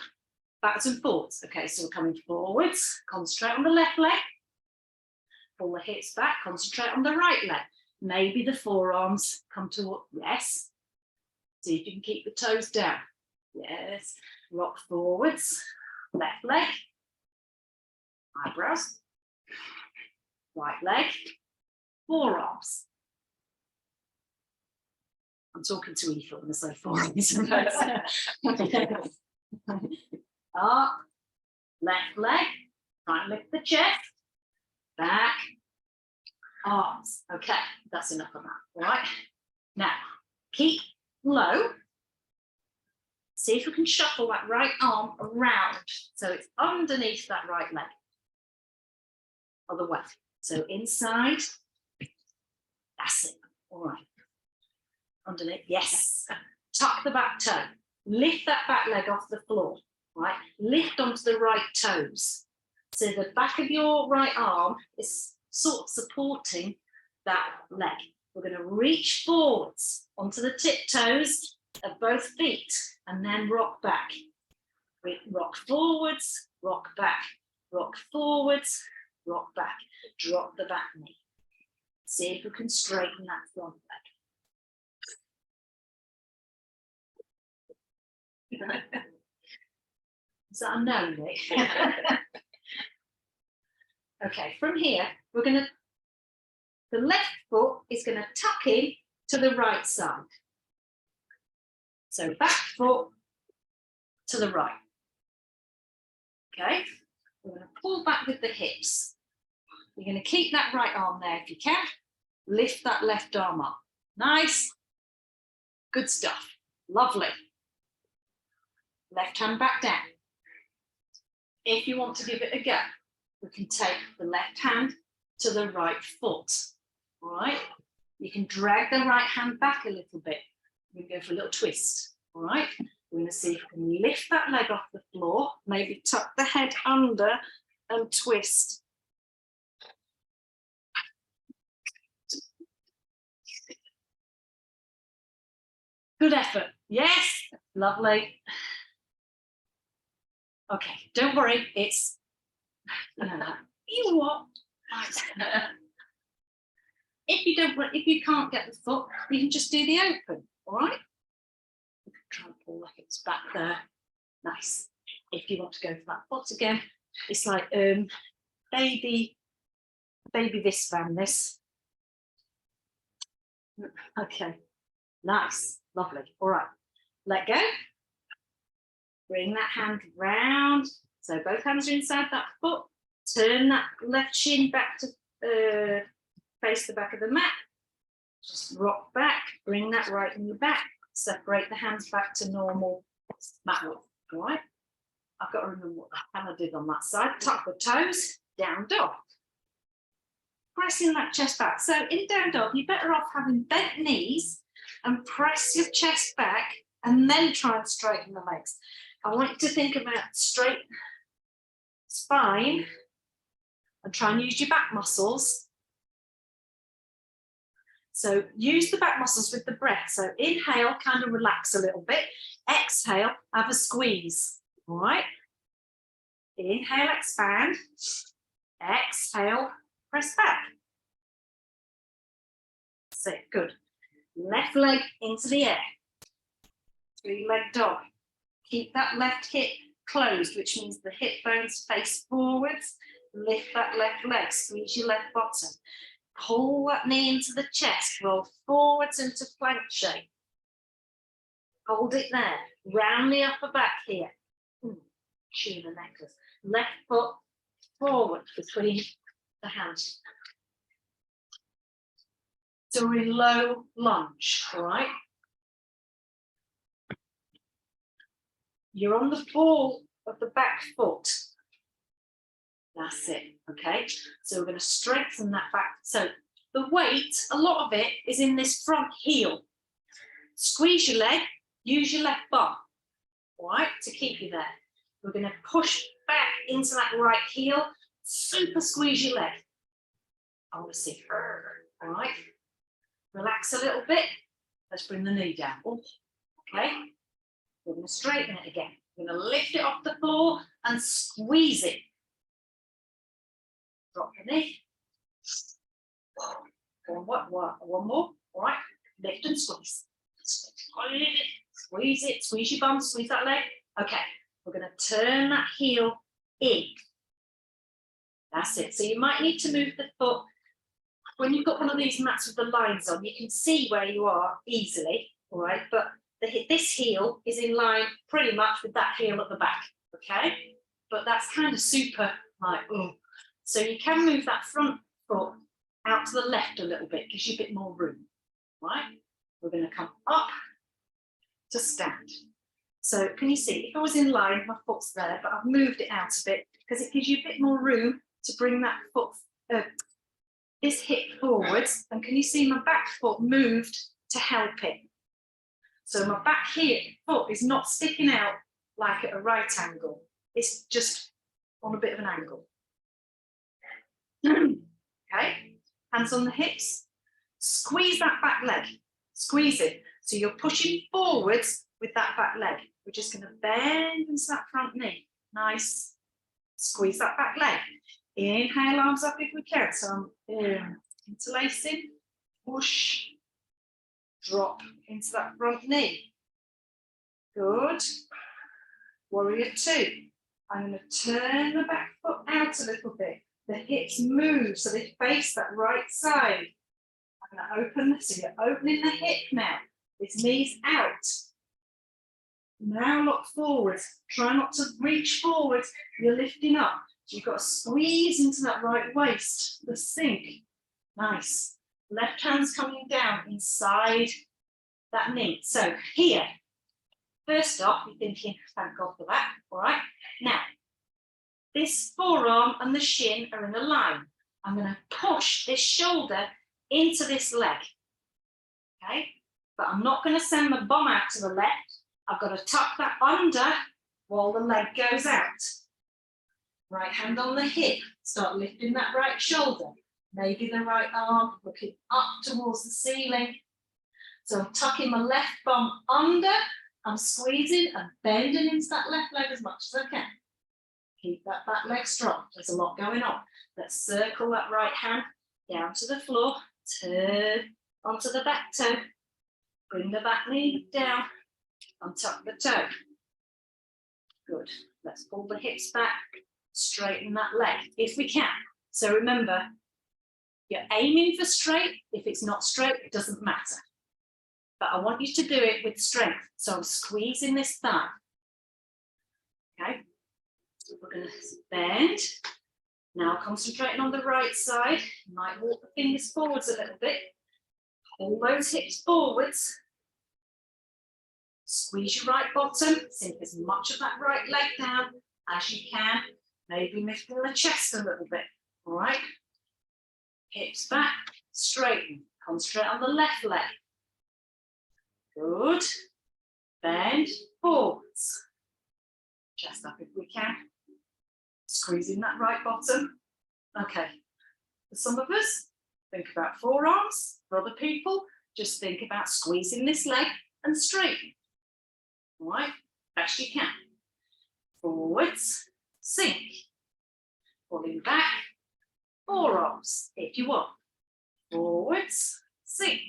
backwards and forwards. Okay, so we're coming forwards, concentrate on the left leg, pull the hips back, concentrate on the right leg. Maybe the forearms come toward, yes. See if you can keep the toes down. Yes. Rock forwards. Left leg. Eyebrows. Right leg. Forearms. I'm talking to Aoife when I say forearms. Up. Left leg. Try and lift the chest. Back. Arms. Okay, that's enough of that. All right. Now, keep low. See if we can shuffle that right arm around so it's underneath that right leg. Other way. So inside. That's it. All right. Underneath. Yes. Tuck the back toe. Lift that back leg off the floor. Right. Lift onto the right toes. So the back of your right arm is sort of supporting that leg. We're going to reach forwards onto the tiptoes of both feet and then rock back. Rock forwards, rock back, rock forwards, rock back. Drop the back knee. See if we can straighten that front leg. Is that a no, Nick? Okay, from here, we're going to, the left foot is going to tuck in to the right side. So back foot to the right. Okay, we're going to pull back with the hips. You're going to keep that right arm there if you can. Lift that left arm up. Nice. Good stuff. Lovely. Left hand back down. If you want to give it a go, we can take the left hand to the right foot, all right? You can drag the right hand back a little bit. We go for a little twist, all right? We're going to see if we can lift that leg off the floor, maybe tuck the head under and twist. Good effort. Yes, lovely. Okay, don't worry, it's you what? If you can't get the foot, you can just do the open, all right? Try and pull the hips back there. Nice. If you want to go for that foot again, it's like baby this fan this. Okay, nice, lovely. All right, let go. Bring that hand round. So both hands are inside that foot. Turn that left shin back to face the back of the mat. Just rock back. Bring that right knee back. Separate the hands back to normal mat width. All right. I've got to remember what the hammer did on that side. Tuck the toes. Down dog. Pressing that chest back. So in down dog, you're better off having bent knees and press your chest back and then try and straighten the legs. I want you to think about straight spine and try and use your back muscles. So use the back muscles with the breath. So inhale, kind of relax a little bit. Exhale, have a squeeze. All right. Inhale, expand. Exhale, press back. That's it. Good. Left leg into the air. 3-leg dog. Keep that left hip closed, which means the hip bones face forwards. Lift that left leg, squeeze your left bottom. Pull that knee into the chest, roll forwards into plank shape. Hold it there. Round the upper back here. Tuna necklace. Left foot forward between the hands. So we're in low lunge, all right? You're on the ball of the back foot. That's it, okay? So we're going to strengthen that back. So the weight, a lot of it is in this front heel. Squeeze your leg, use your left bum, all right, to keep you there. We're going to push back into that right heel, super squeeze your leg. I want to see, all right? Relax a little bit. Let's bring the knee down. Oh, okay? We're going to straighten it again. We're going to lift it off the floor and squeeze it. Drop the knee. One more. All right. Lift and squeeze. Squeeze it. Squeeze your bum. Squeeze that leg. Okay. We're going to turn that heel in. That's it. So you might need to move the foot. When you've got one of these mats with the lines on, you can see where you are easily. All right. But this heel is in line pretty much with that heel at the back. Okay. But that's kind of super like, oh. So you can move that front foot out to the left a little bit, gives you a bit more room, right? We're going to come up to stand. So can you see, if I was in line, my foot's there, but I've moved it out a bit because it gives you a bit more room to bring that foot, this hip forwards. And can you see my back foot moved to help it? So my back foot is not sticking out like at a right angle. It's just on a bit of an angle. Okay, hands on the hips, squeeze that back leg, squeeze it. So you're pushing forwards with that back leg. We're just going to bend into that front knee. Nice. Squeeze that back leg. Inhale, arms up if we can. So I'm interlacing, push, drop into that front knee. Good. Warrior 2. I'm going to turn the back foot out a little bit. The hips move so they face that right side. I'm going to open this. So you're opening the hip now. This knee's out. Now look forwards. Try not to reach forwards. You're lifting up. So you've got to squeeze into that right waist. The sink. Nice. Left hand's coming down inside that knee. So here, first off, you're thinking, thank God for that. All right. Now, this forearm and the shin are in a line. I'm going to push this shoulder into this leg. Okay, but I'm not going to send my bum out to the left. I've got to tuck that under while the leg goes out. Right hand on the hip, start lifting that right shoulder. Maybe the right arm looking up towards the ceiling. So I'm tucking my left bum under, I'm squeezing and bending into that left leg as much as I can. Keep that back leg strong, there's a lot going on. Let's circle that right hand down to the floor, turn onto the back toe, bring the back knee down, untuck the toe. Good, let's pull the hips back, straighten that leg if we can. So remember, you're aiming for straight. If it's not straight, it doesn't matter. But I want you to do it with strength. So I'm squeezing this thigh. Okay, so we're going to bend. Now concentrating on the right side. You might walk the fingers forwards a little bit. Pull those hips forwards. Squeeze your right bottom. Sink as much of that right leg down as you can. Maybe lifting the chest a little bit. All right. Hips back, straighten. Concentrate on the left leg. Good. Bend forwards. Chest up if we can. Squeezing that right bottom. Okay. For some of us, think about forearms. For other people, just think about squeezing this leg and straighten. All right. Best you can. Forwards. Sink. Pulling back. Forearms, if you want. Forwards, sink.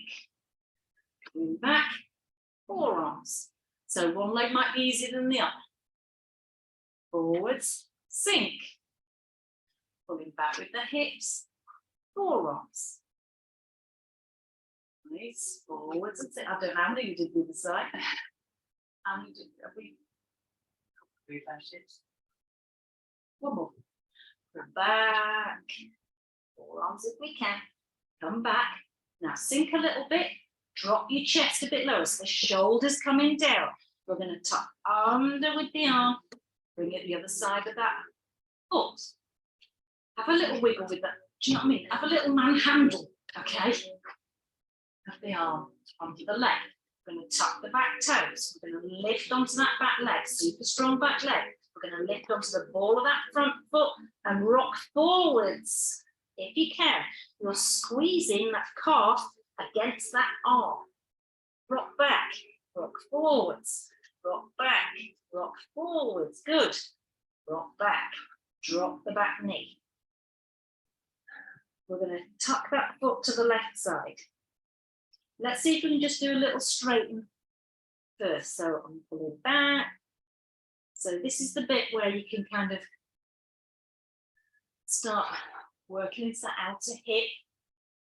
Pulling back, forearms. So one leg might be easier than the other. Forwards, sink. Pulling back with the hips, forearms. Nice, forwards and sink. I don't know how many you did the other side. How many did we? 3 lashes. One more. Go back. Forearms if we can. Come back. Now sink a little bit. Drop your chest a bit lower so the shoulders coming down. We're going to tuck under with the arm. Bring it the other side of that foot. Have a little wiggle with that. Do you know what I mean? Have a little manhandle. Okay. Of the arm onto the leg. We're going to tuck the back toes. We're going to lift onto that back leg. Super strong back leg. We're going to lift onto the ball of that front foot and rock forwards. If you can, you're squeezing that calf against that arm. Rock back, rock forwards, rock back, rock forwards. Good. Rock back, drop the back knee. We're going to tuck that foot to the left side. Let's see if we can just do a little straighten first. So I'm pulling back. So this is the bit where you can kind of start working into that outer hip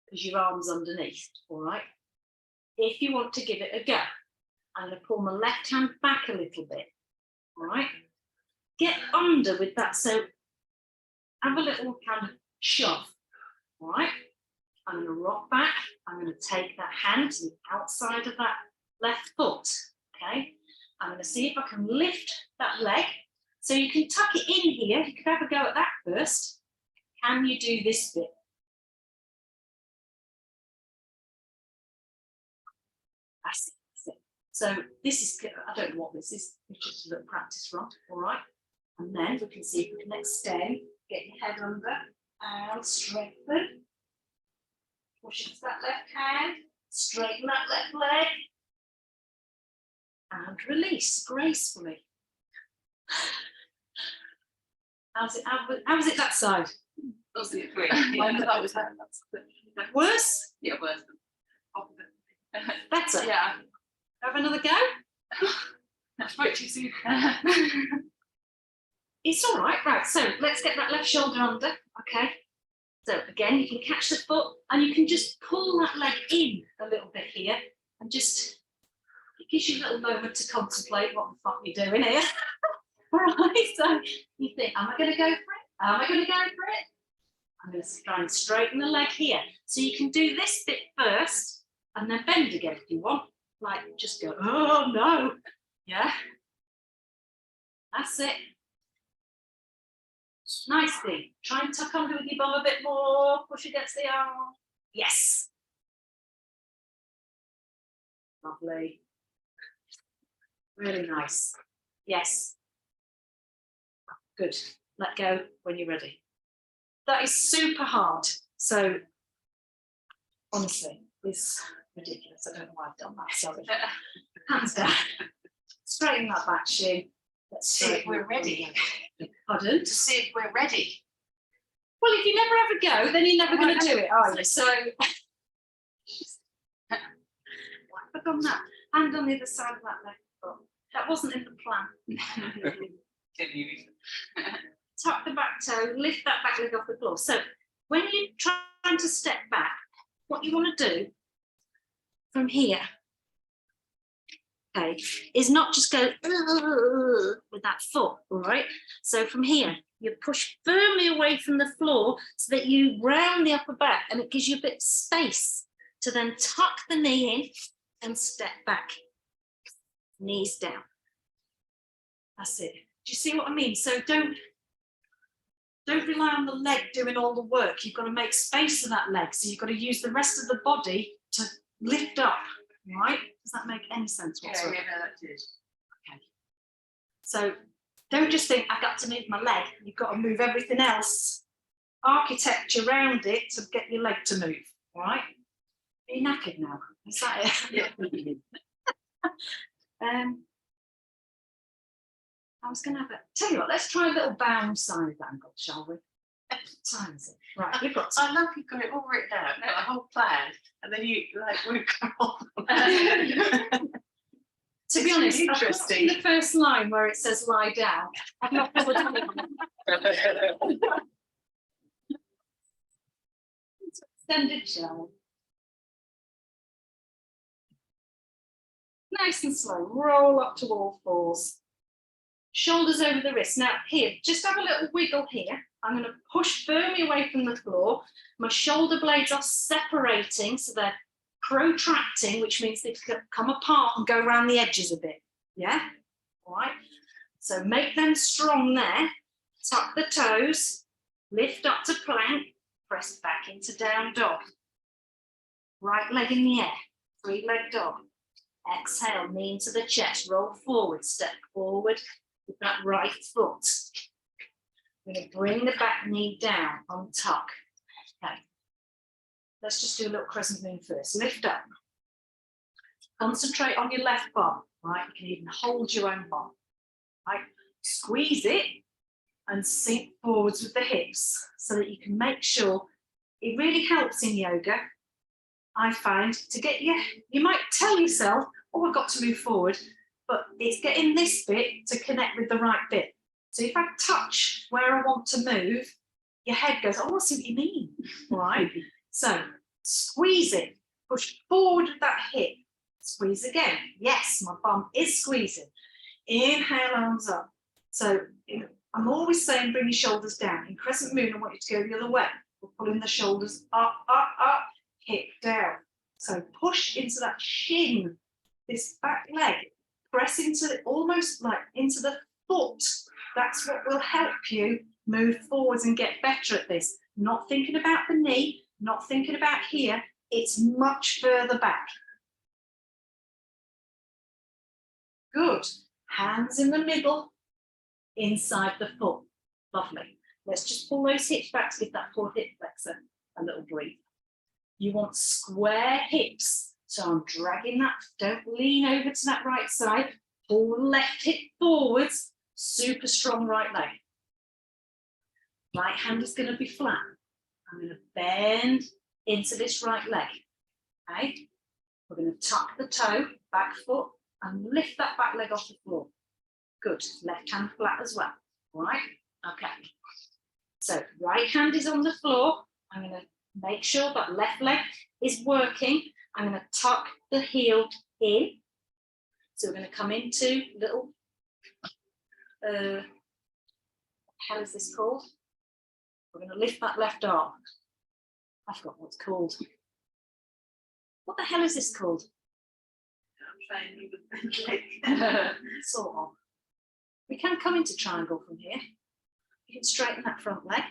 because your arm's underneath, all right? If you want to give it a go, I'm going to pull my left hand back a little bit, all right? Get under with that, so have a little kind of shove, all right? I'm going to rock back. I'm going to take that hand to the outside of that left foot, okay? I'm going to see if I can lift that leg. So you can tuck it in here. You could have a go at that first. Can you do this bit? That's it, that's it. So this is, I don't know what this is. It's just a little practice run, all right? And then we can see if we can extend, get your head under and strengthen. Push into that left hand, straighten that left leg. And release gracefully. How's it that side? Those are the 3. That was Worse? Yeah, worse. Better? Yeah. Have another go? That's right, too soon. It's all right, right, so let's get that left shoulder under, okay? So again, you can catch the foot and you can just pull that leg in a little bit here and just, it gives you a little moment to contemplate what the fuck you're doing here. All right, so you think, am I going to go for it? Am I going to go for it? I'm going to try and straighten the leg here. So you can do this bit first and then bend again if you want. Like, just go, oh no. Yeah. That's it. Nicely. Try and tuck under with your bum a bit more. Push against the arm. Yes. Lovely. Really nice. Yes. Good. Let go when you're ready. That is super hard. So, honestly, it's ridiculous. I don't know why I've done that. Sorry. Hands down. Straighten that back shin. Let's See if we're ready. Pardon? To see if we're ready. Well, if you never ever go, then you're never going to do it, are you? So, whack on that. Hand on the other side of that leg. Oh, that wasn't in the plan. Can you? Tuck the back toe, lift that back leg off the floor. So, when you're trying to step back, what you want to do from here, okay, is not just go with that foot, all right? So from here, you push firmly away from the floor so that you round the upper back, and it gives you a bit of space to then tuck the knee in and step back. Knees down. That's it. Do you see what I mean? So don't rely on the leg doing all the work. You've got to make space for that leg. So you've got to use the rest of the body to lift up, right? Does that make any sense whatsoever? Yeah, that did. Okay. So don't just think I've got to move my leg. You've got to move everything else. Architecture around it to get your leg to move, all right? Are you knackered now? Is that it? Yeah. I was going to have a, tell you what, let's try a little bound side angle, shall we? What time is it? Right, you've got to. I love you've got it all written down, the whole plan, and then you like won't come on. To be honest, Interesting. the first line where it says lie down, I've not bothered anything. Extended shell. Nice and slow, roll up to all fours. Shoulders over the wrists. Now here, just have a little wiggle here. I'm going to push firmly away from the floor. My shoulder blades are separating, so they're protracting, which means they come apart and go around the edges a bit. Yeah? All right. So make them strong there. Tuck the toes, lift up to plank, press back into down dog. Right leg in the air, 3-leg dog. Exhale, knee into the chest, roll forward, step forward with that right foot. I'm going to bring the back knee down on tuck. Okay. Let's just do a little crescent moon first. Lift up. Concentrate on your left bum, right? You can even hold your own bum, right? Squeeze it and sink forwards with the hips so that you can make sure it really helps in yoga. I find to get you might tell yourself, oh, I've got to move forward, but it's getting this bit to connect with the right bit. So if I touch where I want to move, your head goes, oh, I see what you mean, right? So squeeze it, push forward with that hip, squeeze again. Yes, my bum is squeezing. Inhale, arms up. So I'm always saying bring your shoulders down. In crescent moon, I want you to go the other way. We're pulling the shoulders up, up, up, hip down. So push into that shin, this back leg, press into it, almost like into the foot. That's what will help you move forwards and get better at this. Not thinking about the knee, not thinking about here, it's much further back. Good. Hands in the middle, inside the foot. Lovely. Let's just pull those hips back to give that poor hip flexor a little breathe. You want square hips. So I'm dragging that, don't lean over to that right side. Pull the left hip forwards, super strong right leg. Right hand is going to be flat. I'm going to bend into this right leg. Okay. We're going to tuck the toe, back foot, and lift that back leg off the floor. Good. Left hand flat as well. All right. Okay. So right hand is on the floor. I'm going to make sure that left leg is working. I'm going to tuck the heel in. So we're going to come into little, what the hell is this called? We're going to lift that left arm. I forgot what it's called. What the hell is this called? Sort of. We can come into triangle from here. You can straighten that front leg.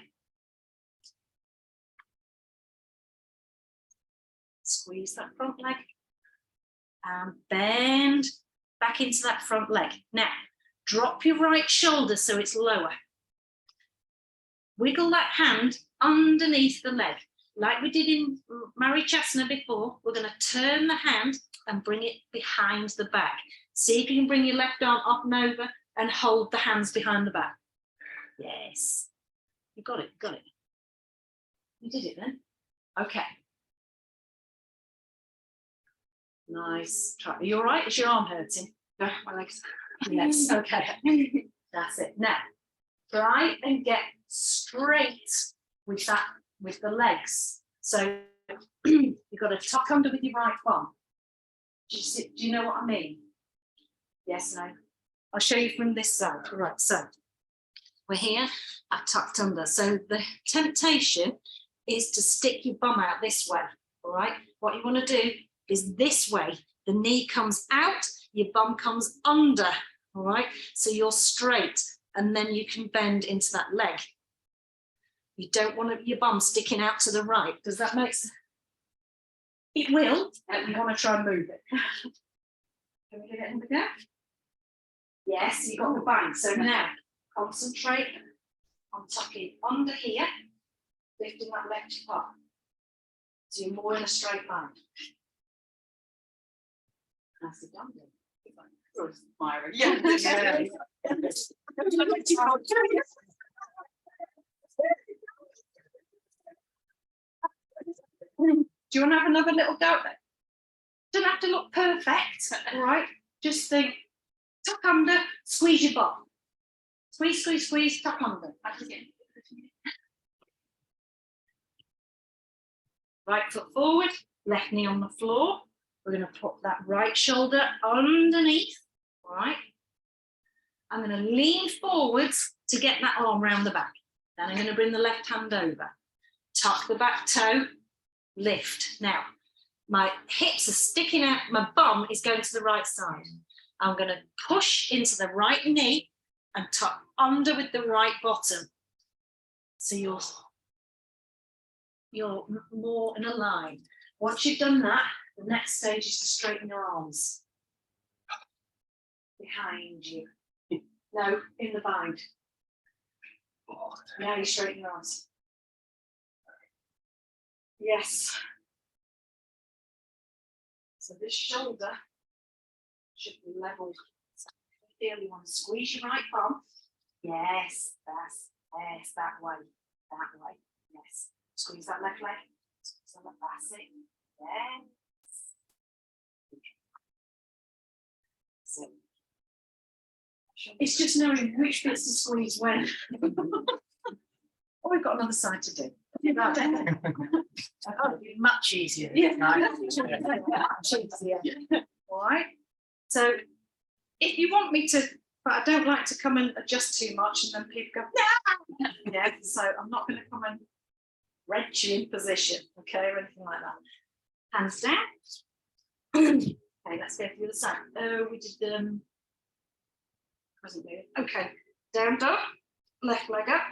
Squeeze that front leg. And bend back into that front leg. Now, drop your right shoulder so it's lower. Wiggle that hand underneath the leg. Like we did in Marichasana before, we're going to turn the hand and bring it behind the back. See if you can bring your left arm up and over and hold the hands behind the back. Yes. You got it, got it. You did it then. Okay. Nice. Are you all right? Is your arm hurting? No, my legs. Yes. Okay. That's it. Now, try and get straight with that, with the legs. So you've got to tuck under with your right thumb. Do you know what I mean? Yes, no. I'll show you from this side. All right, so we're here, I've tucked under. So the temptation is to stick your bum out this way. All right, what you want to do is this way. The knee comes out, your bum comes under. All right, so you're straight and then you can bend into that leg. You don't want your bum sticking out to the right. Does that make sense? It will, and you want to try and move it. Can we get it in the gap? Yes, you got the bang. So now concentrate on tucking under here, lifting that left hip up. So you're more in a straight line. Nicely done. Myra. Yeah. Do you want to have another little go at it? Don't have to look perfect, all right? Just think, tuck under, squeeze your bum. Squeeze, squeeze, squeeze, tuck under. Right foot forward, left knee on the floor. We're going to put that right shoulder underneath, all right? I'm going to lean forwards to get that arm round the back. Then I'm going to bring the left hand over. Tuck the back toe, lift. Now, my hips are sticking out, my bum is going to the right side. I'm going to push into the right knee and tuck under with the right bottom. So you're more in a line. Once you've done that, the next stage is to straighten your arms. Behind you. No, in the bind. Now you straighten your arms. Yes. So this shoulder should be level. So feel you want to squeeze your right bum. Yes, yes, that way, yes. Squeeze that left leg. Squeeze that left, that's it. Yes. So it's just knowing which bits to squeeze when. Oh, we've got another side to do. Oh, it'd be much easier. Yeah. Right. Much easier. All right. So if you want me to, but I don't like to come and adjust too much and then people go, no! Yeah, so I'm not going to come and wrench you in position, okay, or anything like that. Hands down. Okay, let's go to the other side. Oh, we did wasn't moving. Okay, down dog, left leg up,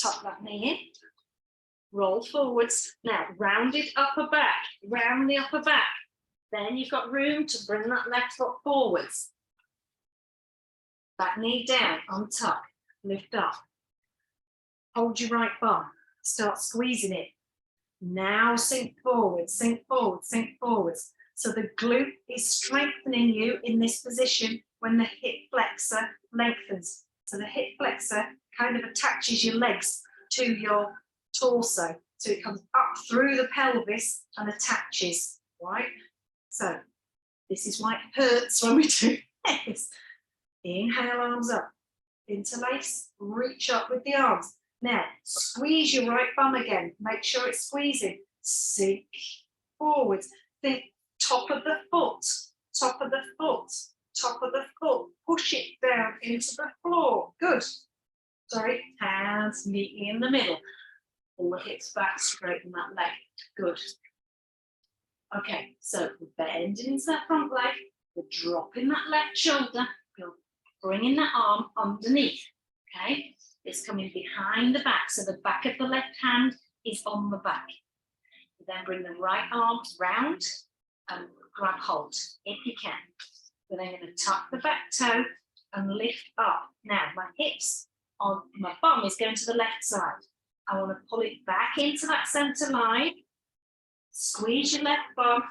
tuck that knee in, roll forwards. Now, rounded upper back, round the upper back. Then you've got room to bring that left foot forwards. Back knee down, untuck, lift up. Hold your right bum, start squeezing it. Now sink forward, sink forward, sink forwards. So the glute is strengthening you in this position when the hip flexor lengthens. So the hip flexor kind of attaches your legs to your torso. So it comes up through the pelvis and attaches, right? So this is why it hurts when we do this. Inhale, arms up, interlace, reach up with the arms. Now, squeeze your right bum again. Make sure it's squeezing. Sink forwards. Think top of the foot, top of the foot, top of the foot. Push it down into the floor. Good. Sorry, hands neatly in the middle. Pull the hips back, straighten that leg. Good. Okay, so we're bending into that front leg. We're dropping that left shoulder. We're bringing that arm underneath. Okay, It's coming behind the back, so the back of the left hand is on the back. You then bring the right arm round and grab hold, if you can. We're then going to tuck the back toe and lift up. Now, my hips on my bum is going to the left side. I want to pull it back into that centre line. Squeeze your left bum.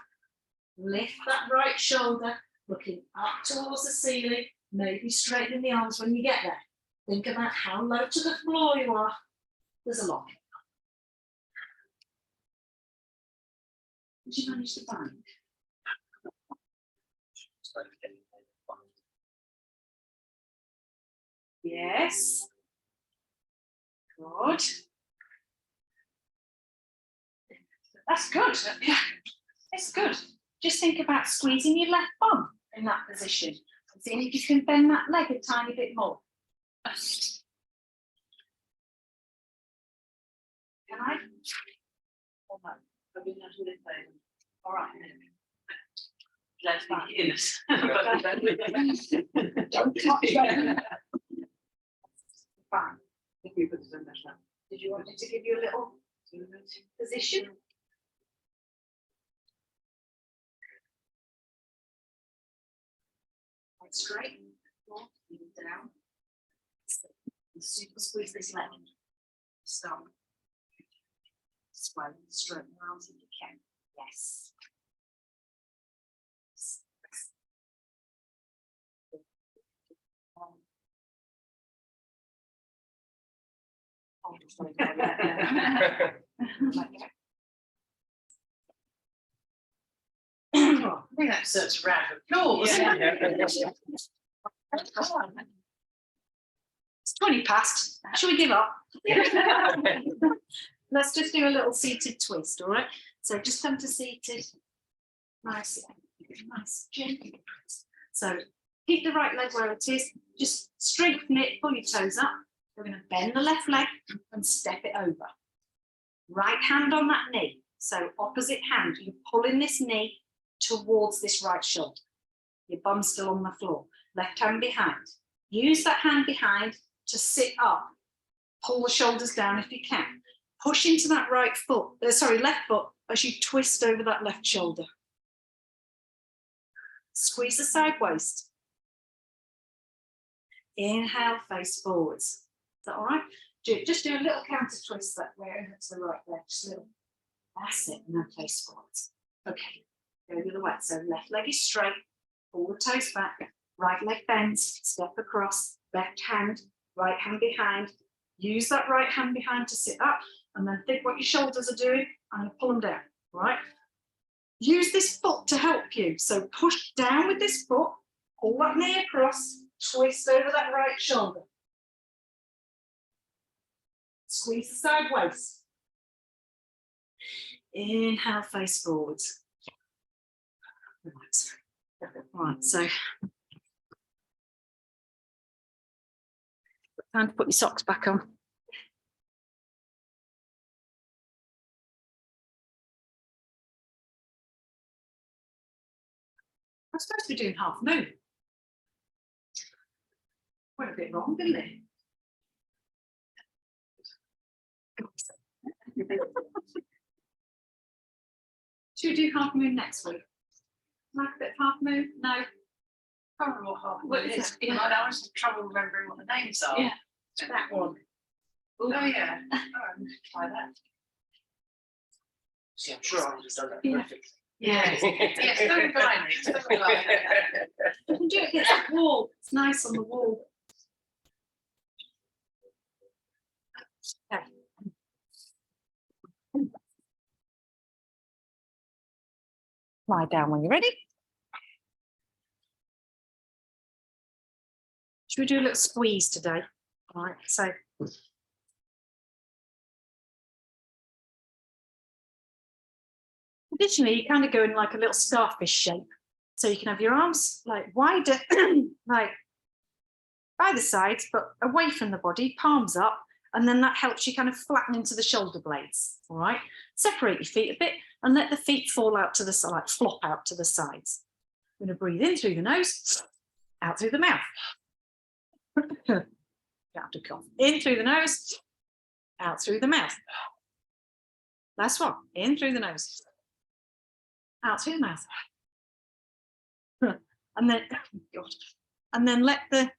Lift that right shoulder, looking up towards the ceiling. Maybe straighten the arms when you get there. Think about how low to the floor you are. There's a lot. Did you manage to bind? Yes. Good. That's good. Yeah, it's good. Just think about squeezing your left bum in that position. And seeing if you can bend that leg a tiny bit more. Can I? Or no? I've been able to lift over. All right. Let's be innocent. Don't touch that. Fine. If you put it in there. Did you want me to give you a little position? Right, straight. Down. Super squeeze this leg. Stop. Swell, straighten the arms if you can. Yes. I think that deserves a round of applause. It's 20 past. Shall we give up? Let's just do a little seated twist, all right? So just come to seated. Nice, nice, gentle. So keep the right leg where it is. Just strengthen it, pull your toes up. We're going to bend the left leg and step it over. Right hand on that knee. So opposite hand, you're pulling this knee towards this right shoulder. Your bum's still on the floor. Left hand behind. Use that hand behind to sit up. Pull the shoulders down if you can. Push into that right foot, left foot as you twist over that left shoulder. Squeeze the side waist. Inhale, face forwards. Is that all right? Just do a little counter twist that way over to the right there. Just a little. That's it, and then face forwards. Okay, go the other way. So left leg is straight, pull the toes back, right leg bends, step across, left hand, right hand behind. Use that right hand behind to sit up, and then think what your shoulders are doing. I'm going to pull them down, right? Use this foot to help you. So push down with this foot, pull that knee across, twist over that right shoulder. Squeeze the side waist. Inhale, face forwards. Right, so time to put your socks back on. I'm supposed to be doing half moon. Went a bit wrong, didn't it? Should we do half moon next week? Like a bit of half moon? No. I can't remember what half What moon is is. it? You know, I was in trouble remembering what the names are. Yeah. That one. Oh, yeah. Oh, I'm gonna try that. See, I'm sure I would have done that Yeah. perfectly. Yes, yes, don't blind me, don't blind me. You can do it against the wall. It's nice on the wall. Okay. Lie down when you're ready. Should we do a little squeeze today? All right, so traditionally you kind of go in like a little starfish shape. So you can have your arms like wider, like by the sides, but away from the body, palms up, and then that helps you kind of flatten into the shoulder blades. All right, separate your feet a bit and let the feet fall out to the side, like flop out to the sides. I'm going to breathe in through the nose, out through the mouth. You have to cough. In through the nose, out through the mouth. Last one. In through the nose, out through the mouth. And then, God, and then let the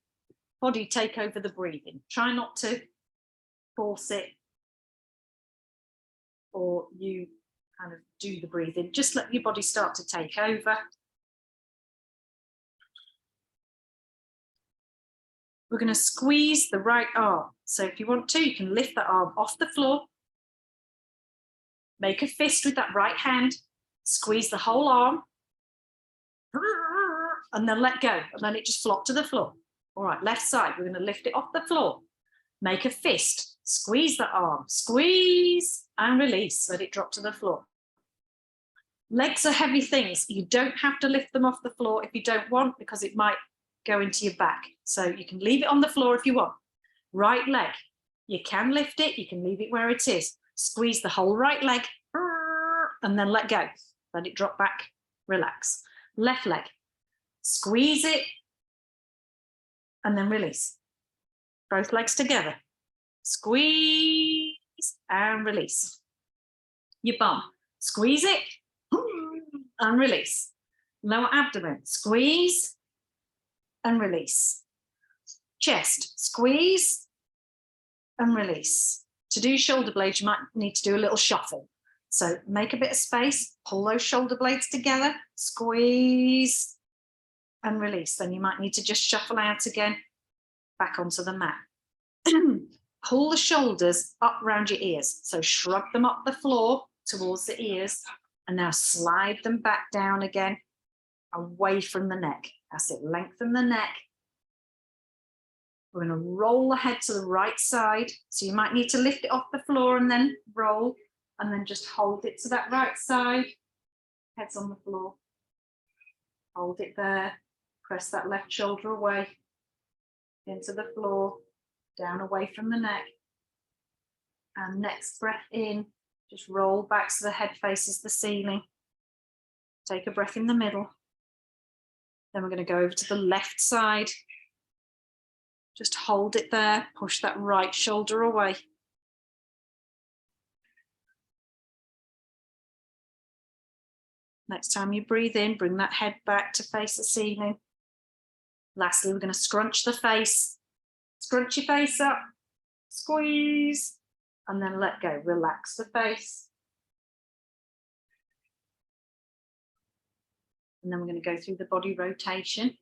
body take over the breathing. Try not to force it or you kind of do the breathing. Just let your body start to take over. We're going to squeeze the right arm. So if you want to, you can lift that arm off the floor. Make a fist with that right hand. Squeeze the whole arm. And then let go. And then it just flopped to the floor. All right, left side. We're going to lift it off the floor. Make a fist. Squeeze the arm. Squeeze and release. Let it drop to the floor. Legs are heavy things. You don't have to lift them off the floor if you don't want, because it might go into your back. So you can leave it on the floor if you want. Right leg. You can lift it. You can leave it where it is. Squeeze the whole right leg and then let go. Let it drop back. Relax. Left leg. Squeeze it and then release. Both legs together. Squeeze and release. Your bum. Squeeze it and release. Lower abdomen. Squeeze and release. Chest. Squeeze and release. To do shoulder blades, you might need to do a little shuffle. So make a bit of space, pull those shoulder blades together, squeeze and release. Then you might need to just shuffle out again, back onto the mat. Pull the shoulders up around your ears. So shrug them up the floor towards the ears and now slide them back down again, away from the neck. That's it, lengthen the neck. We're going to roll the head to the right side. So you might need to lift it off the floor and then roll, and then just hold it to that right side. Head's on the floor. Hold it there. Press that left shoulder away into the floor, down away from the neck. And next breath in, just roll back so the head faces the ceiling. Take a breath in the middle. Then we're going to go over to the left side. Just hold it there, push that right shoulder away. Next time you breathe in, bring that head back to face the ceiling. Lastly, we're going to scrunch the face. Scrunch your face up, squeeze, and then let go. Relax the face. And then we're going to go through the body rotation.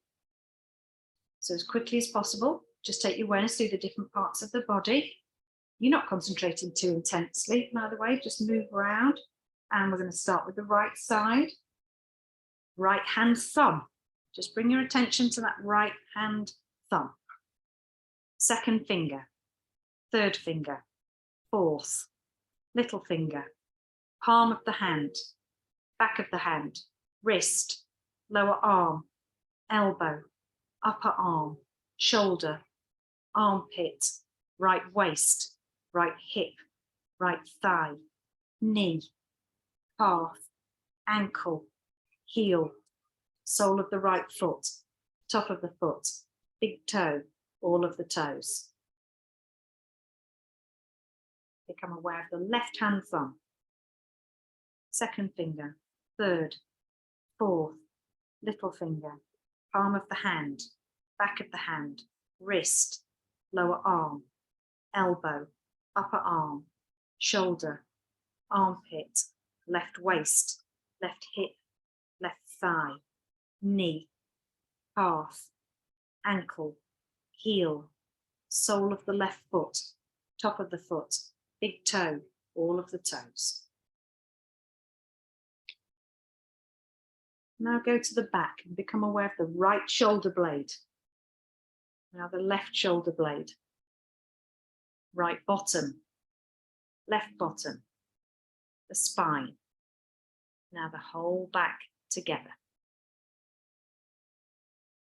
So as quickly as possible, just take your awareness through the different parts of the body. You're not concentrating too intensely, by the way, just move around. And we're going to start with the right side. Right hand thumb. Just bring your attention to that right hand thumb. Second finger, third finger, fourth, little finger, palm of the hand, back of the hand, wrist, lower arm, elbow, upper arm, shoulder, armpit, right waist, right hip, right thigh, knee, calf, ankle, heel, sole of the right foot, top of the foot, big toe, all of the toes. Become aware of the left hand thumb, second finger, third, fourth, little finger, palm of the hand, back of the hand, wrist, lower arm, elbow, upper arm, shoulder, armpit, left waist, left hip, left thigh, knee, calf, ankle, heel, sole of the left foot, top of the foot, big toe, all of the toes. Now go to the back and become aware of the right shoulder blade. Now the left shoulder blade, right bottom, left bottom, the spine. Now the whole back together.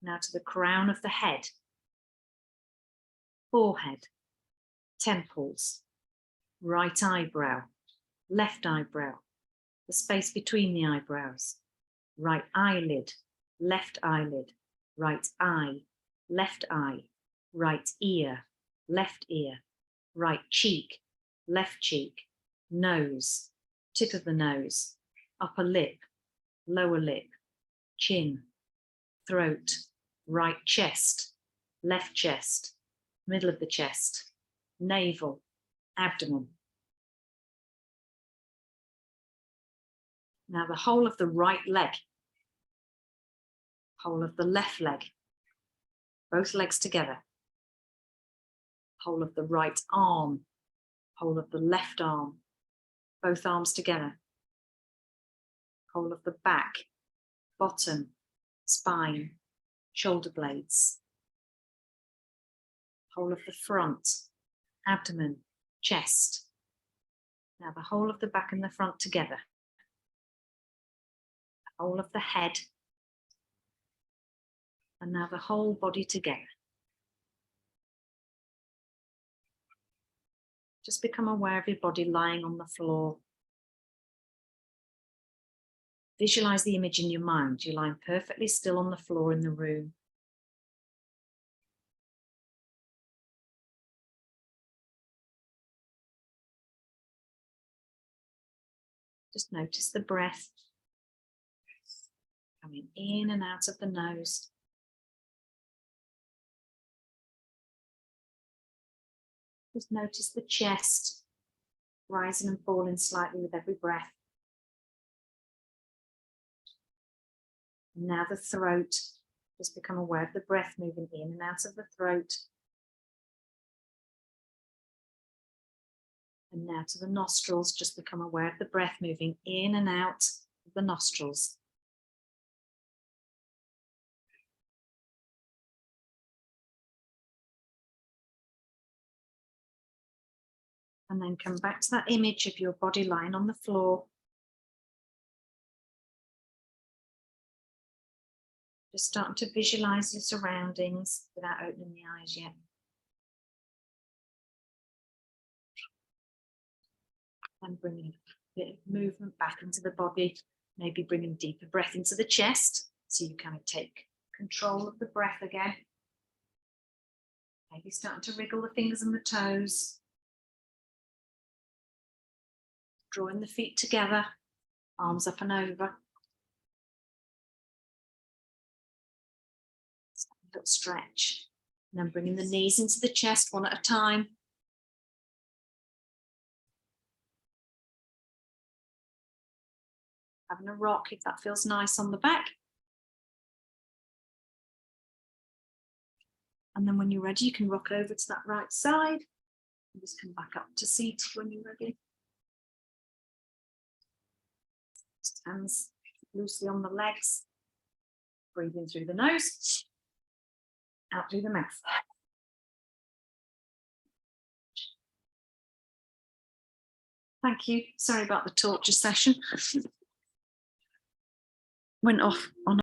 Now to the crown of the head, forehead, temples, right eyebrow, left eyebrow, the space between the eyebrows, right eyelid, left eyelid, right eye, left eye, right ear, left ear, right cheek, left cheek, nose, tip of the nose, upper lip, lower lip, chin, throat, right chest, left chest, middle of the chest, navel, abdomen. Now the whole of the right leg, whole of the left leg, both legs together, whole of the right arm, whole of the left arm, both arms together, whole of the back, bottom, spine, shoulder blades, whole of the front, abdomen, chest. Now the whole of the back and the front together, the whole of the head, and now the whole body together. Just become aware of your body lying on the floor. Visualize the image in your mind. You're lying perfectly still on the floor in the room. Just notice the breath coming in and out of the nose. Just notice the chest rising and falling slightly with every breath. And now the throat. Just become aware of the breath moving in and out of the throat. And now to the nostrils. Just become aware of the breath moving in and out of the nostrils. And then come back to that image of your body lying on the floor. Just starting to visualize your surroundings without opening the eyes yet. And bringing a bit of movement back into the body, maybe bringing deeper breath into the chest, so you kind of take control of the breath again. Maybe starting to wriggle the fingers and the toes. Drawing the feet together, arms up and over. A little stretch. And then bringing the knees into the chest one at a time. Having a rock if that feels nice on the back. And then when you're ready, you can rock over to that right side. And just come back up to seat when you're ready. Hands loosely on the legs. Breathing through the nose. Out through the mouth. Thank you. Sorry about the torture session. Went off on